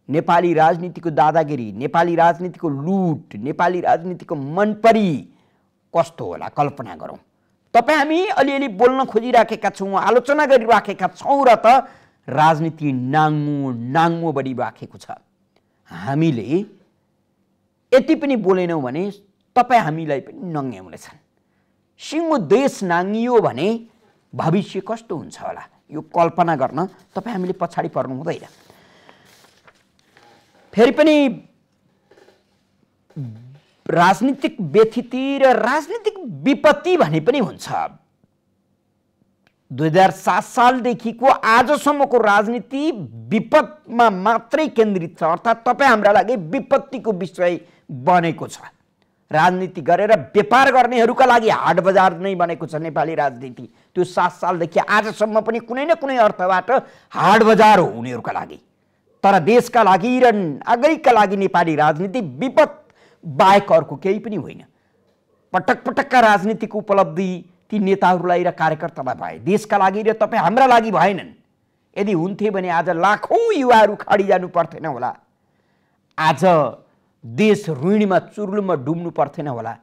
नेपाली राजनीतिको दादागिरी, नेपाली राजनीतिको लुट, नेपाली राजनीतिको मनपरी कस्तो होला कल्पना गरौँ। तपाईँ हामी अलिअलि बोल्न खोजिराखेका छौँ, आलोचना गरिराखेका छौँ र त राजनीति नाङ्गो बढिराखेको छ। हामीले यति पनि बोलेनौँ भने तपाईँ हामीलाई पनि नङ्ग्याउनेछन्। सिङ्गो देश नाङ्गियो भने भविष्य कस्तो हुन्छ होला यो कल्पना गर्न तपाईँ हामीले पछाडि पर्नु हुँदैन। फेरि पनि राजनीतिक व्यथिति र राजनीतिक विपत्ति भने पनि हुन्छ। 2007 सालदेखिको आजसम्मको राजनीति विपदमा मात्रै केन्द्रित छ, अर्थात् तपाईँ हाम्रा लागि विपत्तिको विषय बनेको छ। राजनीति गरेर व्यापार गर्नेहरूका लागि हाट बजार नै बनेको छ नेपाली राजनीति। त्यो 7 सालदेखि आजसम्म पनि कुनै न कुनै अर्थबाट हाट बजार हो उनीहरूका लागि। तर देशका लागि र नागरिकका लागि नेपाली राजनीति विपद बाहेक अर्को केही पनि होइन। पटक पटकका राजनीतिक उपलब्धि ती नेताहरूलाई र कार्यकर्तालाई भए, देशका लागि र तपाईँ हाम्रा लागि भएनन्। यदि हुन्थे भने आज लाखौँ युवाहरू खाडी जानु पर्थेन होला, आज देश ऋणमा चुर्लुममा डुब्नु पर्थेन होला।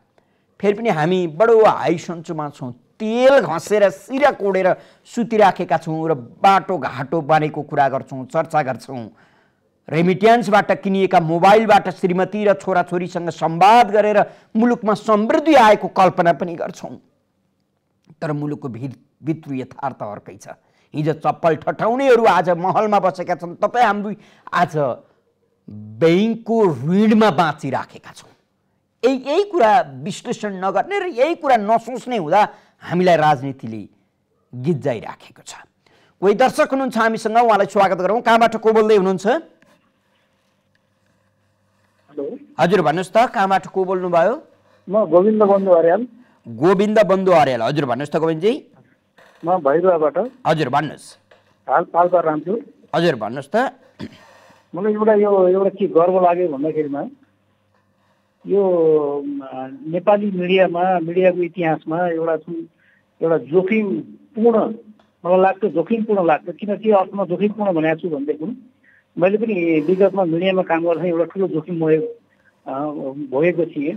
फेरि पनि हामी बडो हाई सन्चोमा छौँ, तेल घसेर सिरा कोडेर सुतिराखेका छौँ र बाटो घाटो बनेको कुरा गर्छौँ, चर्चा गर्छौँ। रेमिट्यान्सबाट किनिएका मोबाइलबाट श्रीमती र छोराछोरीसँग संवाद गरेर मुलुकमा समृद्धि आएको कल्पना पनि गर्छौँ। तर मुलुकको भित्री यथार्थ अर्कै छ। हिजो चप्पल ठटाउनेहरू आज महलमा बसेका छन्, तपाईँ हामी आज बैंकको ऋणमा बाँचिराखेका छौँ। यही कुरा विश्लेषण नगर्ने र यही कुरा नसोच्ने हुँदा हामीलाई राजनीतिले गिज्जाइराखेको छ। कोही दर्शक हुनुहुन्छ हामीसँग, उहाँलाई स्वागत गरौँ। कहाँबाट को बोल्दै हुनुहुन्छ? हजुर भन्नुहोस् त, कहाँबाट को बोल्नुभयो? म गोविन्द बन्धु अर्याल। गोविन्द बन्धु अर्याल, हजुर भन्नुहोस् त गोविन्दजी। म भैरुवाबाट। हजुर भन्नुहोस्। हाल पाल्पा राम्छु। हजुर भन्नुहोस् त। मलाई एउटा के गर्व लाग्यो भन्दाखेरिमा यो नेपाली मिडियाको इतिहासमा एउटा जोखिमपूर्ण, मलाई लाग्छ जोखिमपूर्ण लाग्छ। किन के अर्थमा जोखिमपूर्ण भनेको छु भनेदेखि मैले पनि विगतमा मिडियामा काम गर्दा एउटा ठुलो जोखिम भोगेको थिएँ।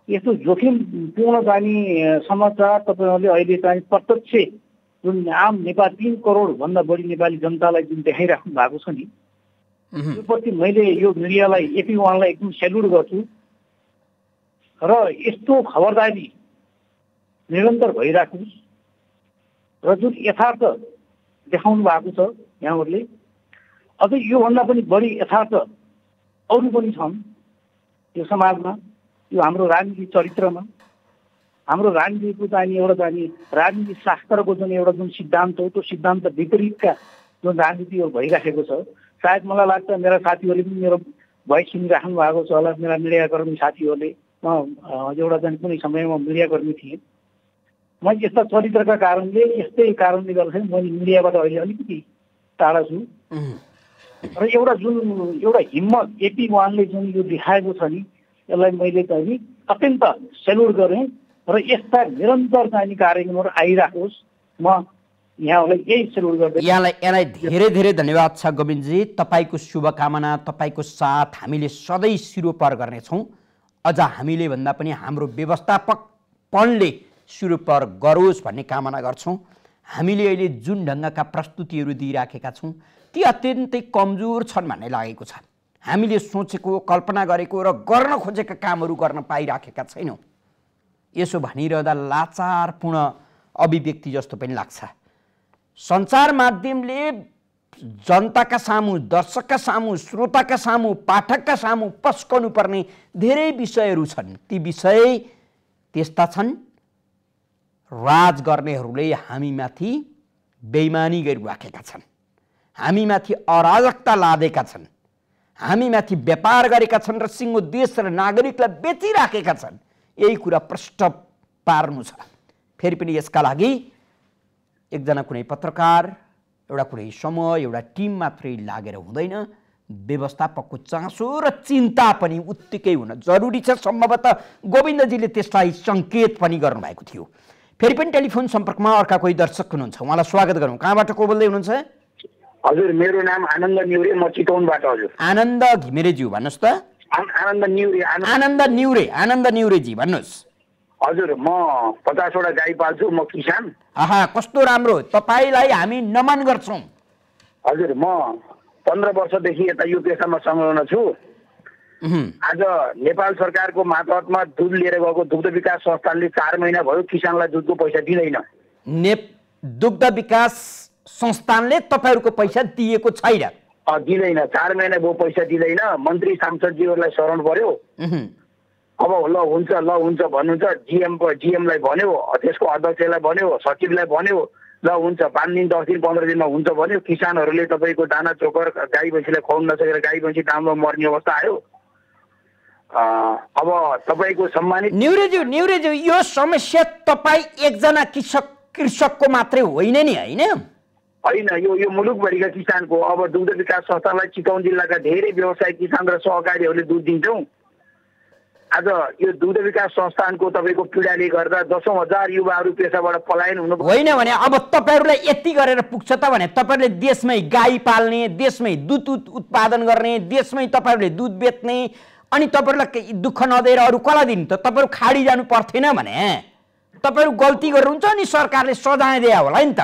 यस्तो जोखिमपूर्ण चाहिँ समाचार तपाईँहरूले अहिले चाहिँ प्रत्यक्ष जुन आम नेपाल 3 करोडभन्दा बढी नेपाली जनतालाई जुन देखाइराख्नु भएको छ नि, यो प्रति मैले यो मिडियालाई AP1लाई एकदम सेल्युट गर्छु। र यस्तो खबरदारी निरन्तर भइराखोस् र जुन यथार्थ देखाउनु भएको छ यहाँहरूले, अझै योभन्दा पनि बढी यथार्थ अरू पनि छन् यो समाजमा, यो हाम्रो राजनीतिक चरित्रमा, हाम्रो राजनीतिको चाहिँ एउटा चाहिँ राजनीतिक शास्त्रको जुन सिद्धान्त हो, त्यो सिद्धान्त विपरीतका जुन राजनीतिहरू भइराखेको छ। सायद मलाई लाग्छ मेरा साथीहरूले पनि मेरो भोइस सुनिराख्नु भएको छ होला, मेरा मिडियाकर्मी साथीहरूले। म एउटा चाहिँ कुनै समयमा मिडियाकर्मी थिएँ। म यस्ता चरित्रका कारणले, यस्तै कारणले गर्दाखेरि मैले मिडियाबाट अहिले अलिकति टाढा छु। र एउटा हिम्मत AP1ले जुन यो देखाएको छ नि, यसलाई मैले चाहिँ अत्यन्त सेल्युट गरेँ। र यस्ता निरन्तर चाहिँ कार्यक्रमहरू आइराखोस्, म यहाँलाई यही सेल्युट गर्दै। यहाँलाई धेरै धेरै धन्यवाद छ गोविन्दजी। तपाईँको शुभकामना, तपाईँको साथ हामीले सधैँ सिरोपर गर्नेछौँ। अझ हामीले भन्दा पनि हाम्रो व्यवस्थापकपनले सिरोपर गरोस् भन्ने कामना गर्छौँ। हामीले अहिले जुन ढङ्गका प्रस्तुतिहरू दिइराखेका छौँ ती अत्यन्तै कमजोर छन् भन्ने लागेको छ। हामीले सोचेको, कल्पना गरेको र गर्न खोजेका कामहरू गर्न पाइराखेका छैनौँ। यसो भनिरहँदा लाचारपूर्ण अभिव्यक्ति जस्तो पनि लाग्छ। सञ्चार माध्यमले जनताका सामु, दर्शकका सामु, श्रोताका सामु, पाठकका सामु पस्कनु पर्ने धेरै विषयहरू छन्। ती विषय त्यस्ता छन्, राज गर्नेहरूले हामीमाथि बेइमानी गरिराखेका छन्, हामीमाथि अराजकता लादेका छन्, हामीमाथि व्यापार गरेका छन् र सिङ्गो देश र नागरिकलाई बेचिराखेका छन्। यही कुरा प्रष्ट पार्नु छ। फेरि पनि यसका लागि एकजना कुनै पत्रकार, एउटा कुनै समूह, एउटा टिम मात्रै लागेर हुँदैन। व्यवस्थापकको चासो र चिन्ता पनि उत्तिकै हुन जरुरी छ। सम्भवतः गोविन्दजीले त्यसलाई सङ्केत पनि गर्नुभएको थियो। फेरि पनि टेलिफोन सम्पर्कमा अर्का कोही दर्शक हुनुहुन्छ, उहाँलाई स्वागत गरौँ। कहाँबाट को बोल्दै हुनुहुन्छ? हजुर, मेरो नाम आनन्द न्युरे, म चितवनबाट। हजुर आनन्द घिमिरेज्यू भन्नुहोस् त। आनन्द न्युरेजी भन्नुहोस्। हजुर, म 50 वटा गाई पाल्छु, म किसान। आहा, कस्तो राम्रो, तपाईँलाई हामी नमन गर्छौँ। हजुर, म 15 वर्षदेखि यता यो पेसामा संलग्न छु। आज नेपाल सरकारको मातहतमा दुध लिएर गएको दुग्ध विकास संस्थानले 4 महिना भयो किसानलाई दुधको पैसा दिँदैन। दुग्ध विकास संस्थानले तपाईँहरूको पैसा दिएको छैन? दिँदैन, 4 महिना भयो पैसा दिँदैन। मन्त्री सांसदजीहरूलाई शरण पर्यो। अब ल हुन्छ भन्नुहुन्छ। जिएमलाई भन्यो, त्यसको अध्यक्षलाई भन्यो, सचिवलाई भन्यो, ल हुन्छ 5 दिन 10 दिन 15 दिनमा हुन्छ भन्यो। किसानहरूले तपाईँको दाना चोकर गाई भैँसीलाई खुवाउन नसकेर गाई भैँसी दाममा मर्ने अवस्था आयो। अब तपाईँको सम्मानित न्युरेज्यू, यो समस्या तपाईँ एकजना कृषकको मात्रै होइन नि, होइन? यो मुलुकभरिका किसानको। अब दुग्ध विकास संस्थानलाई चितवन जिल्लाका धेरै व्यवसायी किसान र सहकारीहरूले दुध दिन्छौँ। आज यो दुग्ध विकास संस्थानको तपाईँको पीडाले गर्दा 10,000 युवाहरू पेसाबाट पलायन हुनु होइन भने अब तपाईँहरूलाई यति गरेर पुग्छ त भने तपाईँहरूले देशमै गाई पाल्ने, देशमै दुध उत्पादन गर्ने, देशमै तपाईँहरूले दुध बेच्ने, अनि तपाईँहरूलाई दुःख नदिएर अरू कसलाई दिनु त? तपाईँहरू खाडी जानु पर्थेन भने तपाईँहरू गल्ती गर्नुहुन्छ अनि सरकारले सजाय दिए होला नि त।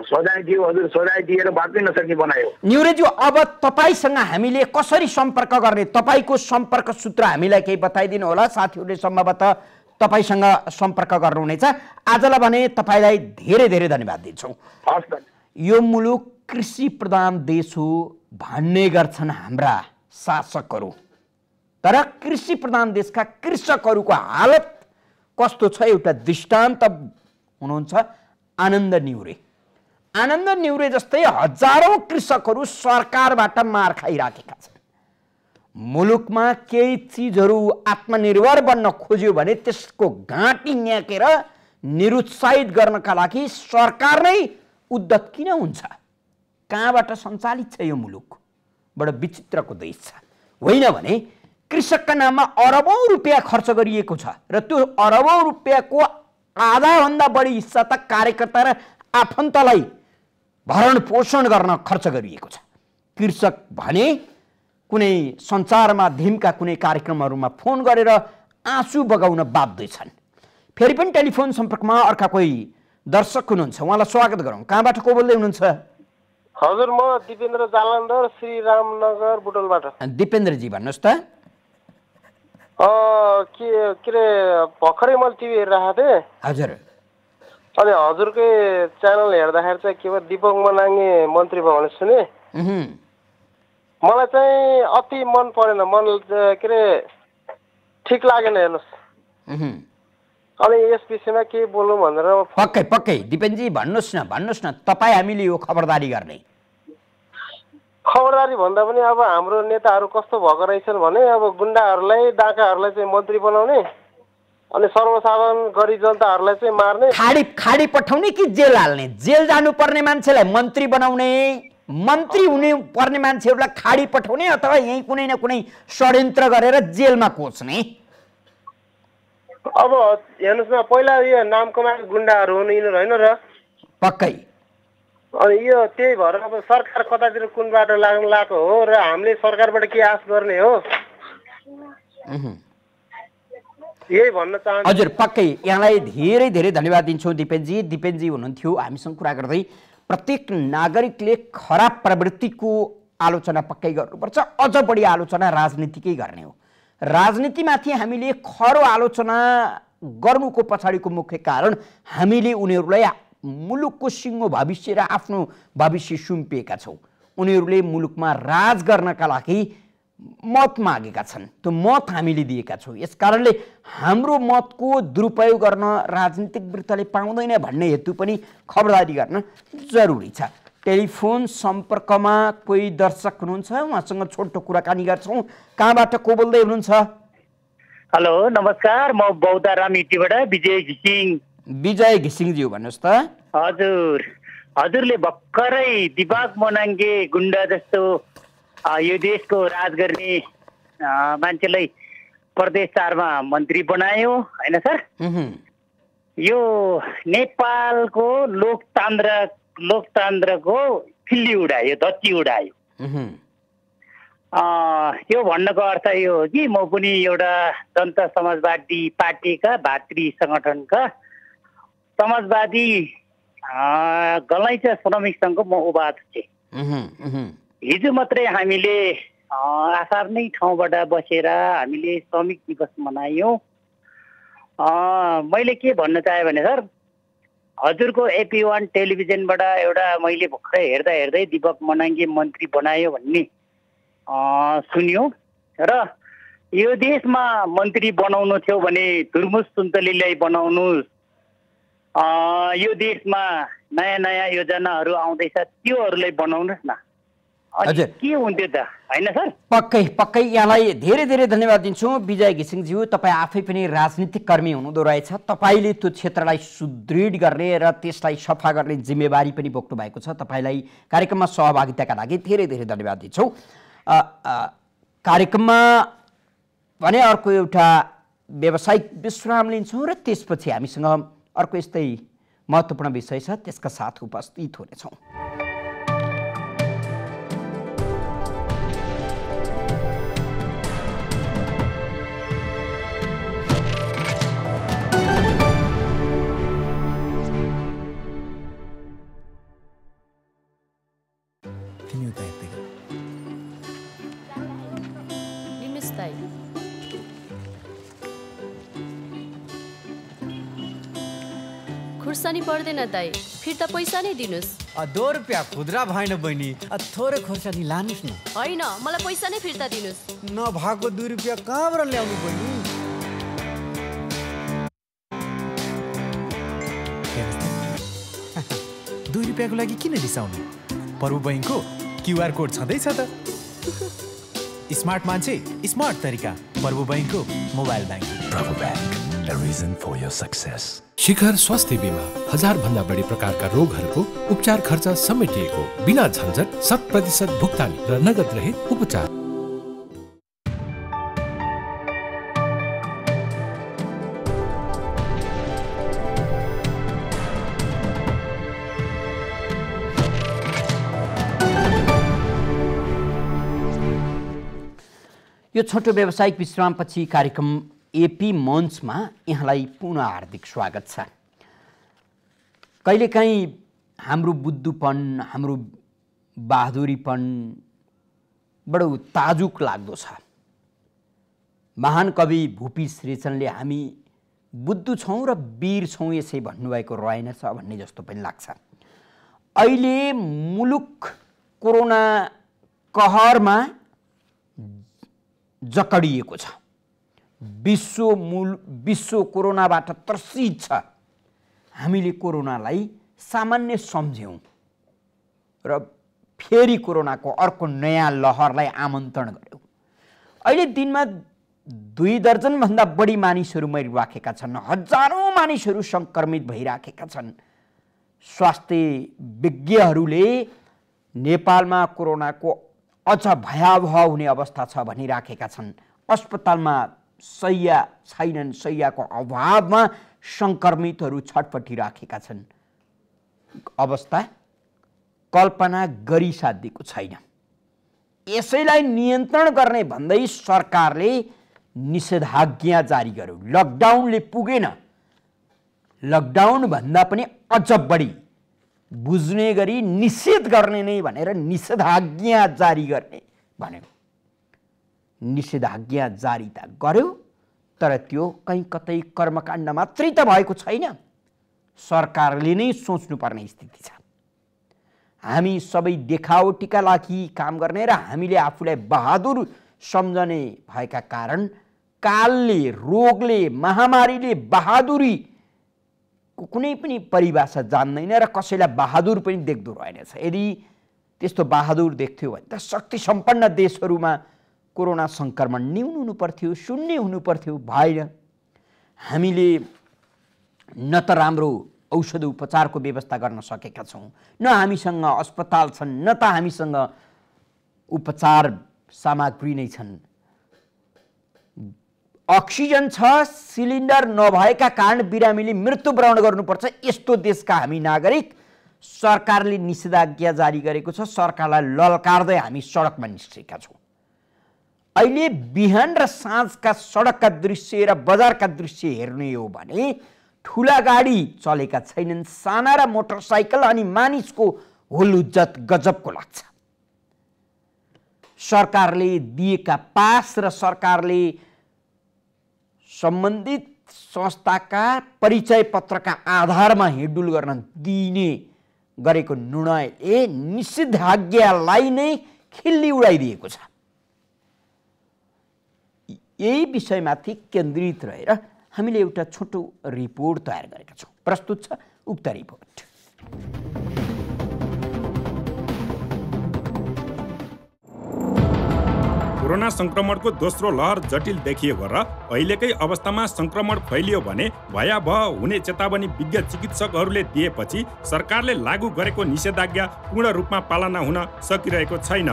सजाय दियो हजुर, सजाय दिएर बाँच्नै नसक्ने बनायो। न्युरेज्यू, अब तपाईँसँग हामीले कसरी सम्पर्क गर्ने? तपाईँको सम्पर्क सूत्र हामीलाई केही बताइदिनु होला। साथीहरूले सम्भवतः तपाईँसँग सम्पर्क गर्नुहुनेछ। आजलाई भने तपाईँलाई धेरै धेरै धन्यवाद दिन्छौँ। हस् त। यो मुलुक कृषि प्रधान देश हो भन्ने गर्छन् हाम्रा शासकहरू। तर कृषि प्रधान देशका कृषकहरूको हालत कस्तो छ एउटा दृष्टान्त हुनुहुन्छ आनन्द न्युरे। आनन्द न्युरे जस्तै हजारौं कृषकहरू सरकारबाट मार खाइराखेका छन्। मुलुकमा केही चिजहरू आत्मनिर्भर बन्न खोज्यो भने त्यसको घाँटी न्याकेर निरुत्साहित गर्नका लागि सरकार नै उद्धत किन हुन्छ? कहाँबाट सञ्चालित छ यो मुलुक? बडो विचित्रको देश छ। होइन भने कृषकका नाममा अरबौं रुपियाँ खर्च गरिएको छ र त्यो अरबौं रुपियाँको आधाभन्दा बढी हिस्सा त कार्यकर्ता र आफन्तलाई भरण पोषण गर्न खर्च गरिएको छ। कृषक भने कुनै सञ्चार माध्यमका कुनै कार्यक्रमहरूमा फोन गरेर आँसु बगाउन बाध्य छन्। फेरि पनि टेलिफोन सम्पर्कमा अर्का कोही दर्शक हुनुहुन्छ, उहाँलाई स्वागत गरौँ। कहाँबाट को बोल्दै हुनुहुन्छ? हजुर, म दिपेन्द्र जालन्धर, श्रीरामनगर बुटोलबाट। दिपेन्द्रजी भन्नुहोस् त। के अरे भर्खरै मैले टिभी हेरिरहेको थिएँ। हजुर। अनि हजुरकै च्यानल हेर्दाखेरि चाहिँ के भयो दिपक मनाङ्गे मन्त्री भयो भने सुने। मलाई चाहिँ अति मन परेन, के अरे ठिक लागेन हेर्नुहोस्। अनि यस विषयमा के बोलौँ भनेर। पक्कै दिपेनजी भन्नुहोस् न तपाईँ हामीले यो खबरदारी गर्ने। खबरदारी भन्दा पनि अब हाम्रो नेताहरू कस्तो भएको रहेछन् भने अब गुन्डाहरूलाई डाकाहरूलाई चाहिँ मन्त्री बनाउने अनि सर्वसाधारण गरिब जनताहरूलाई चाहिँ मार्ने। खाडी पठाउने कि जेल हाल्ने? जेल जानुपर्ने मान्छेलाई मन्त्री बनाउने, मन्त्री हुने पर्ने मान्छेहरूलाई खाडी पठाउने अथवा यही कुनै न कुनै षड्यन्त्र गरेर जेलमा कोच्ने। अब हेर्नुहोस् न, पहिला यो नाम कमाएको गुन्डाहरू हुनु यिनीहरू होइन र? पक्कै। अनि यो त्यही भएर अब सरकार कतातिर कुन बाटो लाग्नु लागेको हो र हामीले सरकारबाट के आश गर्ने हो यही भन्न चाहन्छु। हजुर, पक्कै। यहाँलाई धेरै धेरै धन्यवाद दिन्छौँ दिपेनजी। दिपेनजी हुनुहुन्थ्यो हामीसँग कुरा गर्दै। प्रत्येक नागरिकले खराब प्रवृत्तिको आलोचना पक्कै गर्नुपर्छ, अझ बढी आलोचना राजनीतिकै गर्ने हो। राजनीतिमाथि हामीले खरो आलोचना गर्नुको पछाडिको मुख्य कारण हामीले उनीहरूलाई मुलुकको सिङ्गो भविष्य र आफ्नो भविष्य सुम्पिएका छौँ। उनीहरूले मुलुकमा राज गर्नका लागि मत मागेका छन्, त्यो मत हामीले दिएका छौँ। यस कारणले हाम्रो मतको दुरुपयोग गर्न राजनीतिक वृत्तले पाउँदैन भन्ने हेतु पनि खबरदारी गर्न जरुरी छ। टेलिफोन सम्पर्कमा कोही दर्शक हुनुहुन्छ, उहाँसँग छोटो कुराकानी गर्छौँ। कहाँबाट को बोल्दै हुनुहुन्छ? हेलो, नमस्कार, म बौद्धाराम इटीबाट विजय घिसिङ। विजय घिसिङज्यू भन्नुहोस् त। हजुरले भर्खरै दिपक मनाङ्गे गुन्डा जस्तो यो देशको राज गर्ने मान्छेलाई प्रदेश 4मा मन्त्री बनायो होइन सर? यो नेपालको लोकतन्त्रको खिल्ली उडायो, धच्ची उडायो। यो भन्नको अर्थ यो हो कि म पनि एउटा जनता समाजवादी पार्टीका भातृ सङ्गठनका समाजवादी गलैँचा श्रमिक सङ्घको म उपाध्यक्ष। हिजो मात्रै हामीले आसार नै ठाउँबाट बसेर हामीले श्रमिक दिवस मनायौँ। मैले के भन्न चाहेँ भने सर, हजुरको AP1 टेलिभिजनबाट एउटा मैले भर्खरै हेर्दै दिपक मनाङ्गे मन्त्री बनायो भन्ने सुन्यो र यो देशमा मन्त्री बनाउनु थियो भने धुर्मुस सुन्तलीलाई बनाउनुहोस्। यो देशमा नयाँ योजनाहरू आउँदैछ, त्योहरूलाई बनाउनुहोस् न। हजुर, के हुन्थ्यो त होइन सर? पक्कै। यहाँलाई धेरै धेरै धन्यवाद दिन्छौँ विजय घिसिङज्यू। तपाईँ आफै पनि राजनीतिक कर्मी हुनुहुँदो रहेछ। तपाईँले त्यो क्षेत्रलाई सुदृढ गर्ने र त्यसलाई सफा गर्ने जिम्मेवारी पनि बोक्नु भएको छ। तपाईँलाई कार्यक्रममा सहभागिताका लागि धेरै धेरै धन्यवाद दिन्छौँ। कार्यक्रममा भने अर्को एउटा व्यावसायिक विश्राम लिन्छौँ र त्यसपछि हामीसँग अर्को यस्तै महत्त्वपूर्ण विषय छ, त्यसका साथ उपस्थित हुनेछौँ। खुर्सानी पर्दैन दाइ, फिर्ता पैसा नै दिनुस्। 2 रुपियाँ खुद्रा भएन बहिनी, थोरै खुर्सानी लानुस् न। होइन, मलाई पैसा नै फिर्ता दिनुस्। नभएको 2 रुपियाँ कहाँबाट ल्याउनु बहिनी? 2 रुपियाँको लागि किन रिसाउनु? प्रभु बैंकको क्युआर कोड छँदैछ त। स्मार्ट मान्छे, स्मार्ट तरिका। प्रभु बैंकको मोबाइल ब्याङ्किङ। प्रभु bank, a reason for your success. शिखर स्वास्थ्य बीमा 1000 भन्दा बढी प्रकारका रोगहरूको उपचार खर्च समेटिएको, बिना झन्झट 100% भुक्तानी र नगद रहित उपचार। यो छोटो व्यावसायिक विश्रामपछि कार्यक्रम एपी मञ्चमा यहाँलाई पुनः हार्दिक स्वागत छ। कहिलेकाहीँ हाम्रो बुद्धुपन, हाम्रो बहादुरीपन बडो ताजुक लाग्दो छ। महान कवि भूपी श्रीचन्दले हामी बुद्धु छौँ र वीर छौँ यसै भन्नुभएको रहेनछ भन्ने जस्तो पनि लाग्छ। अहिले मुलुक कोरोना कहरमा जकडिएको छ। विश्व कोरोनाबाट त्रसित छ। हामीले कोरोनालाई सामान्य सम्झ्यौँ र फेरि कोरोनाको अर्को नयाँ लहरलाई आमन्त्रण गर्यौँ। अहिले दिनमा 2 दर्जनभन्दा बढी मानिसहरू मरिराखेका छन्। हजारौँ मानिसहरू सङ्क्रमित भइराखेका छन्। स्वास्थ्य विज्ञहरूले नेपालमा कोरोनाको अझ भयावह हुने अवस्था छ भनिराखेका छन्। अस्पतालमा शैय्या छैनन्, शैय्याको अभावमा सङ्क्रमितहरू छटपटिराखेका छन्। अवस्था कल्पना गरिसाध्यको छैन। यसैलाई नियन्त्रण गर्ने भन्दै सरकारले निषेधाज्ञा जारी गर्यो। लकडाउनले पुगेन, लकडाउन भन्दा पनि अझ बढी बुझ्ने गरी निषेध गर्ने नै भनेर निषेधाज्ञा जारी गर्ने भन्यो। निषेधाज्ञा जारी त गर्यो, तर त्यो कहीँ कतै कर्मकाण्ड मात्रै त भएको छैन। सरकारले नै सोच्नुपर्ने स्थिति छ। हामी सबै देखावटीका लागि काम गर्ने र हामीले आफूलाई बहादुर सम्झने भएका कारण कालले, रोगले, महामारीले बहादुरी कुनै पनि परिभाषा जान्दैन र कसैलाई बहादुर पनि देख्दो रहेनछ। यदि त्यस्तो बहादुर देख्थ्यो भने त शक्ति सम्पन्न देशहरूमा कोरोना सङ्क्रमण न्यून हुनु पर्थ्यो, शून्य हुनु पर्थ्यो। भएन। हामीले न त राम्रो औषध उपचारको व्यवस्था गर्न सकेका छौँ, न हामीसँग अस्पताल छन्, न त हामीसँग उपचार सामग्री नै छन्। अक्सिजन छ, सिलिन्डर नभएका कारण बिरामीले मृत्युवरण गर्नुपर्छ। यस्तो देशका हामी नागरिक। सरकारले निषेधाज्ञा जारी गरेको छ। सरकारलाई ललकार्दै हामी सडकमा निस्केका छौँ। अहिले बिहान र साँझका सडकका दृश्य र बजारका दृश्य हेर्ने हो भने ठुला गाडी चलेका छैनन्। साना र मोटरसाइकल अनि मानिसको हुलुज्जत गजबको लाग्छ। सरकारले दिएका पास र सरकारले सम्बन्धित संस्थाका परिचय पत्रका आधारमा हिँडडुल गर्न दिने गरेको निर्णयले निषेधाज्ञालाई नै खिल्ली उडाइदिएको छ। यही विषयमाथि केन्द्रित रहेर हामीले एउटा छोटो रिपोर्ट तयार गरेका छौँ। प्रस्तुत छ उक्त रिपोर्ट। कोरोना संक्रमणको दोस्रो लहर जटिल देखिएको र अहिलेकै अवस्थामा संक्रमण फैलियो भने भयावह हुने चेतावनी विज्ञ चिकित्सकहरूले दिएपछि सरकारले लागू गरेको निषेधाज्ञा पूर्ण रूपमा पालना हुन सकिरहेको छैन।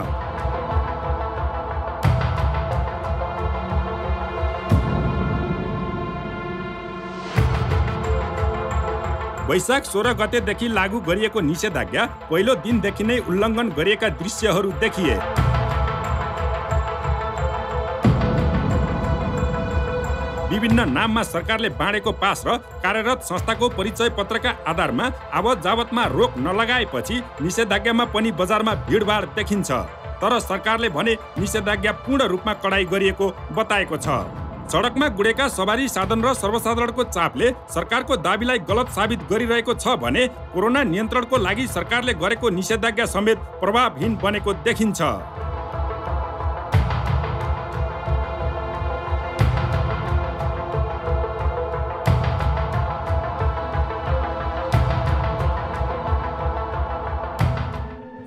वैशाख 16 गतेदेखि लागू गरिएको निषेधाज्ञा पहिलो दिनदेखि नै उल्लङ्घन गरिएका दृश्यहरू देखिए। विभिन्न नाममा सरकारले बाँडेको पास र कार्यरत संस्थाको परिचय पत्रका आधारमा आवत जावतमा रोक नलगाएपछि निषेधाज्ञामा पनि बजारमा भिडभाड देखिन्छ। तर सरकारले भने निषेधाज्ञा पूर्ण रूपमा कडाई गरिएको बताएको छ। सडकमा गुडेका सवारी साधन र सर्वसाधारणको चापले सरकारको दाबीलाई गलत साबित गरिरहेको छ भने कोरोना नियन्त्रणको लागि सरकारले गरेको निषेधाज्ञा समेत प्रभावहीन बनेको देखिन्छ।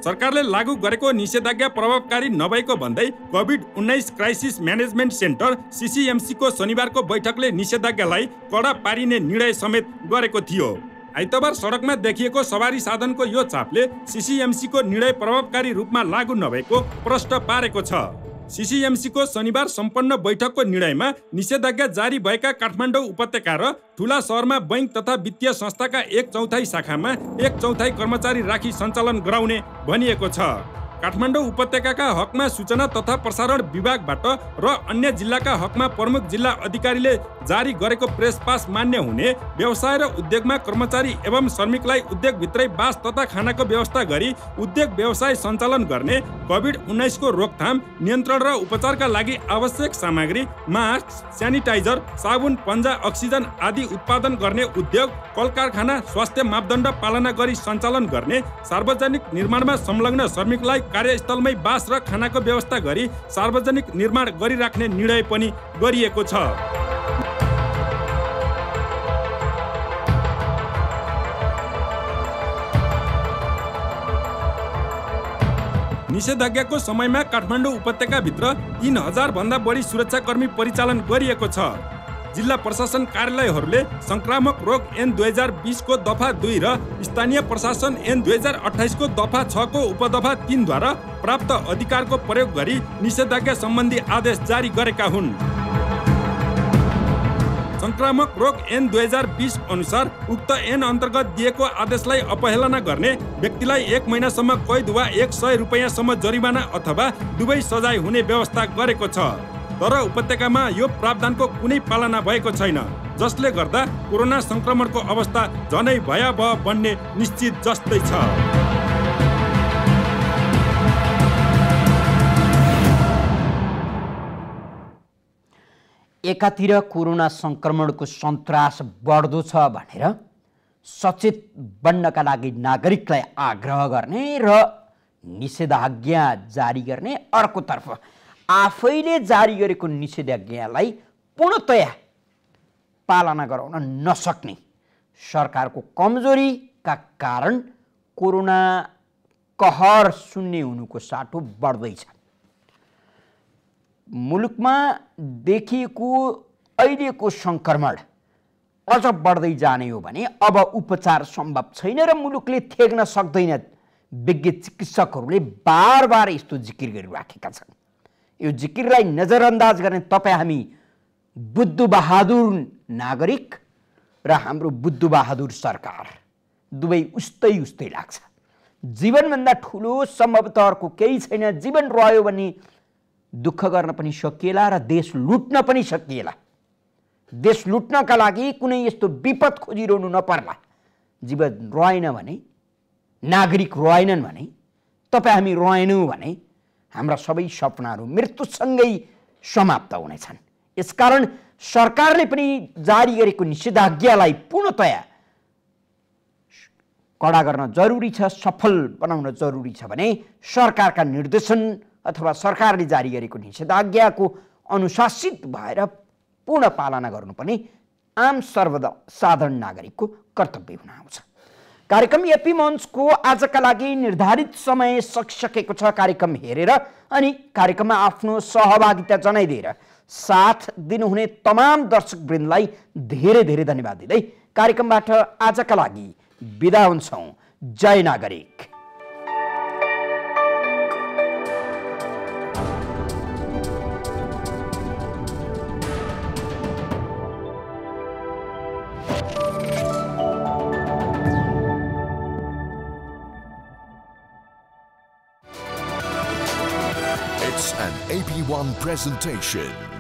सरकारले लागू गरेको निषेधाज्ञा प्रभावकारी नभएको भन्दै COVID-19 crisis management centre CCMC को शनिबारको बैठकले निषेधाज्ञालाई कडा पारिने निर्णय समेत गरेको थियो। आइतबार सडकमा देखिएको सवारी साधनको यो चापले CCMC को निर्णय प्रभावकारी रूपमा लागू नभएको प्रश्न पारेको छ। CCMC को शनिबार सम्पन्न बैठकको निर्णयमा निषेधाज्ञा जारी भएका काठमाडौँ उपत्यका र ठूला शहरमा बैंक तथा वित्तीय संस्थाका 1/4 शाखामा 1/4 कर्मचारी राखी सञ्चालन गराउने भनिएको छ। काठमाडौँ उपत्यकाका हकमा सूचना तथा प्रसारण विभागबाट र अन्य जिल्लाका हकमा प्रमुख जिल्ला अधिकारीले जारी गरेको प्रेस पास मान्य हुने, व्यवसाय र उद्योगमा कर्मचारी एवं श्रमिकलाई उद्योगभित्रै बास तथा खानाको व्यवस्था गरी उद्योग व्यवसाय सञ्चालन गर्ने, कोभिड-19 को रोकथाम, नियन्त्रण र उपचारका लागि आवश्यक सामग्री, मास्क, स्यानिटाइजर, साबुन, पन्जा, अक्सिजन आदि उत्पादन गर्ने उद्योग, कल कारखाना स्वास्थ्य मापदण्ड पालना गरी सञ्चालन गर्ने, सार्वजनिक निर्माणमा संलग्न श्रमिकलाई कार्यस्थलमै बास र खानाको व्यवस्था गरी सार्वजनिक निर्माण गरिराख्ने निर्णय पनि गरिएको छ। निषेधाज्ञाको समयमा काठमाडौँ उपत्यकाभित्र 3000 भन्दा बढी सुरक्षाकर्मी परिचालन गरिएको छ। जिल्ला प्रशासन कार्यालयहरूले संक्रामक रोग ऐन 2020 को दफा 2 र स्थानीय प्रशासन ऐन 2028 को दफा 6 को उपदफा 3 द्वारा प्राप्त अधिकारको प्रयोग गरी निषेधाज्ञा सम्बन्धी आदेश जारी गरेका हुन्। संक्रामक रोग ऐन 2020 अनुसार उक्त ऐन अन्तर्गत दिएको आदेशलाई अपहेलना गर्ने व्यक्तिलाई 1 महिनासम्म कैद वा 100 रुपैयाँसम्म जरिवाना अथवा दुवै सजाय हुने व्यवस्था गरेको छ। तर उपत्यकामा यो प्रावधानको कुनै पालना भएको छैन, जसले गर्दा कोरोना संक्रमणको अवस्था झनै भयावह बन्ने निश्चित जस्तै छ। एकातिर कोरोना संक्रमणको सन्तास बढ्दो छ भनेर सचेत बन्नका लागि नागरिकलाई आग्रह गर्ने र निषेधाज्ञा जारी गर्ने, अर्कोतर्फ आफैले जारी गरेको निषेधाज्ञालाई पूर्णतया पालना गराउन नसक्ने सरकारको कमजोरीका कारण कोरोना कहर शून्य हुनुको साटो बढ्दैछ। मुलुकमा देखिएको अहिलेको संक्रमण अझ बढ्दै जाने हो भने अब उपचार सम्भव छैन र मुलुकले थेग्न सक्दैन। विज्ञ चिकित्सकहरूले बार यस्तो जिकिर गरिराखेका छन्। यो जिकिरलाई नजरअन्दाज गर्ने तपाईँ हामी बुद्धु बहादुर नागरिक र हाम्रो बुद्धु बहादुर सरकार दुवै उस्तै लाग्छ। जीवनभन्दा ठुलो सम्भवतः अर्को केही छैन। जीवन रह्यो भने दुःख गर्न पनि सकिएला र देश लुट्न पनि सकिएला। देश लुट्नका लागि कुनै यस्तो विपद खोजिरहनु नपर्ला। जीवन रहेन भने, नागरिक रहेनन् भने, तपाईँ हामी रहेनौँ भने हाम्रा सबै सपनाहरू मृत्युसँगै समाप्त हुनेछन्। यसकारण सरकारले पनि जारी गरेको निषेधाज्ञालाई पूर्णतया कडा गर्न जरुरी छ, सफल बनाउन जरुरी छ भने सरकारका निर्देशन अथवा सरकारले जारी गरेको निषेधाज्ञाको अनुशासित भएर पूर्ण पालना गर्नुपर्ने आम सर्वसाधारण नागरिकको कर्तव्य हुन आउँछ। कार्यक्रम एपी मञ्चको आजका लागि निर्धारित समय सकिसकेको छ। कार्यक्रम हेरेर अनि कार्यक्रममा आफ्नो सहभागिता जनाइदिएर साथ दिनुहुने तमाम दर्शकवृन्दलाई धेरै धेरै धन्यवाद दिँदै कार्यक्रमबाट आजका लागि बिदा हुन्छौँ। जय नागरिक। It's an AP1 presentation.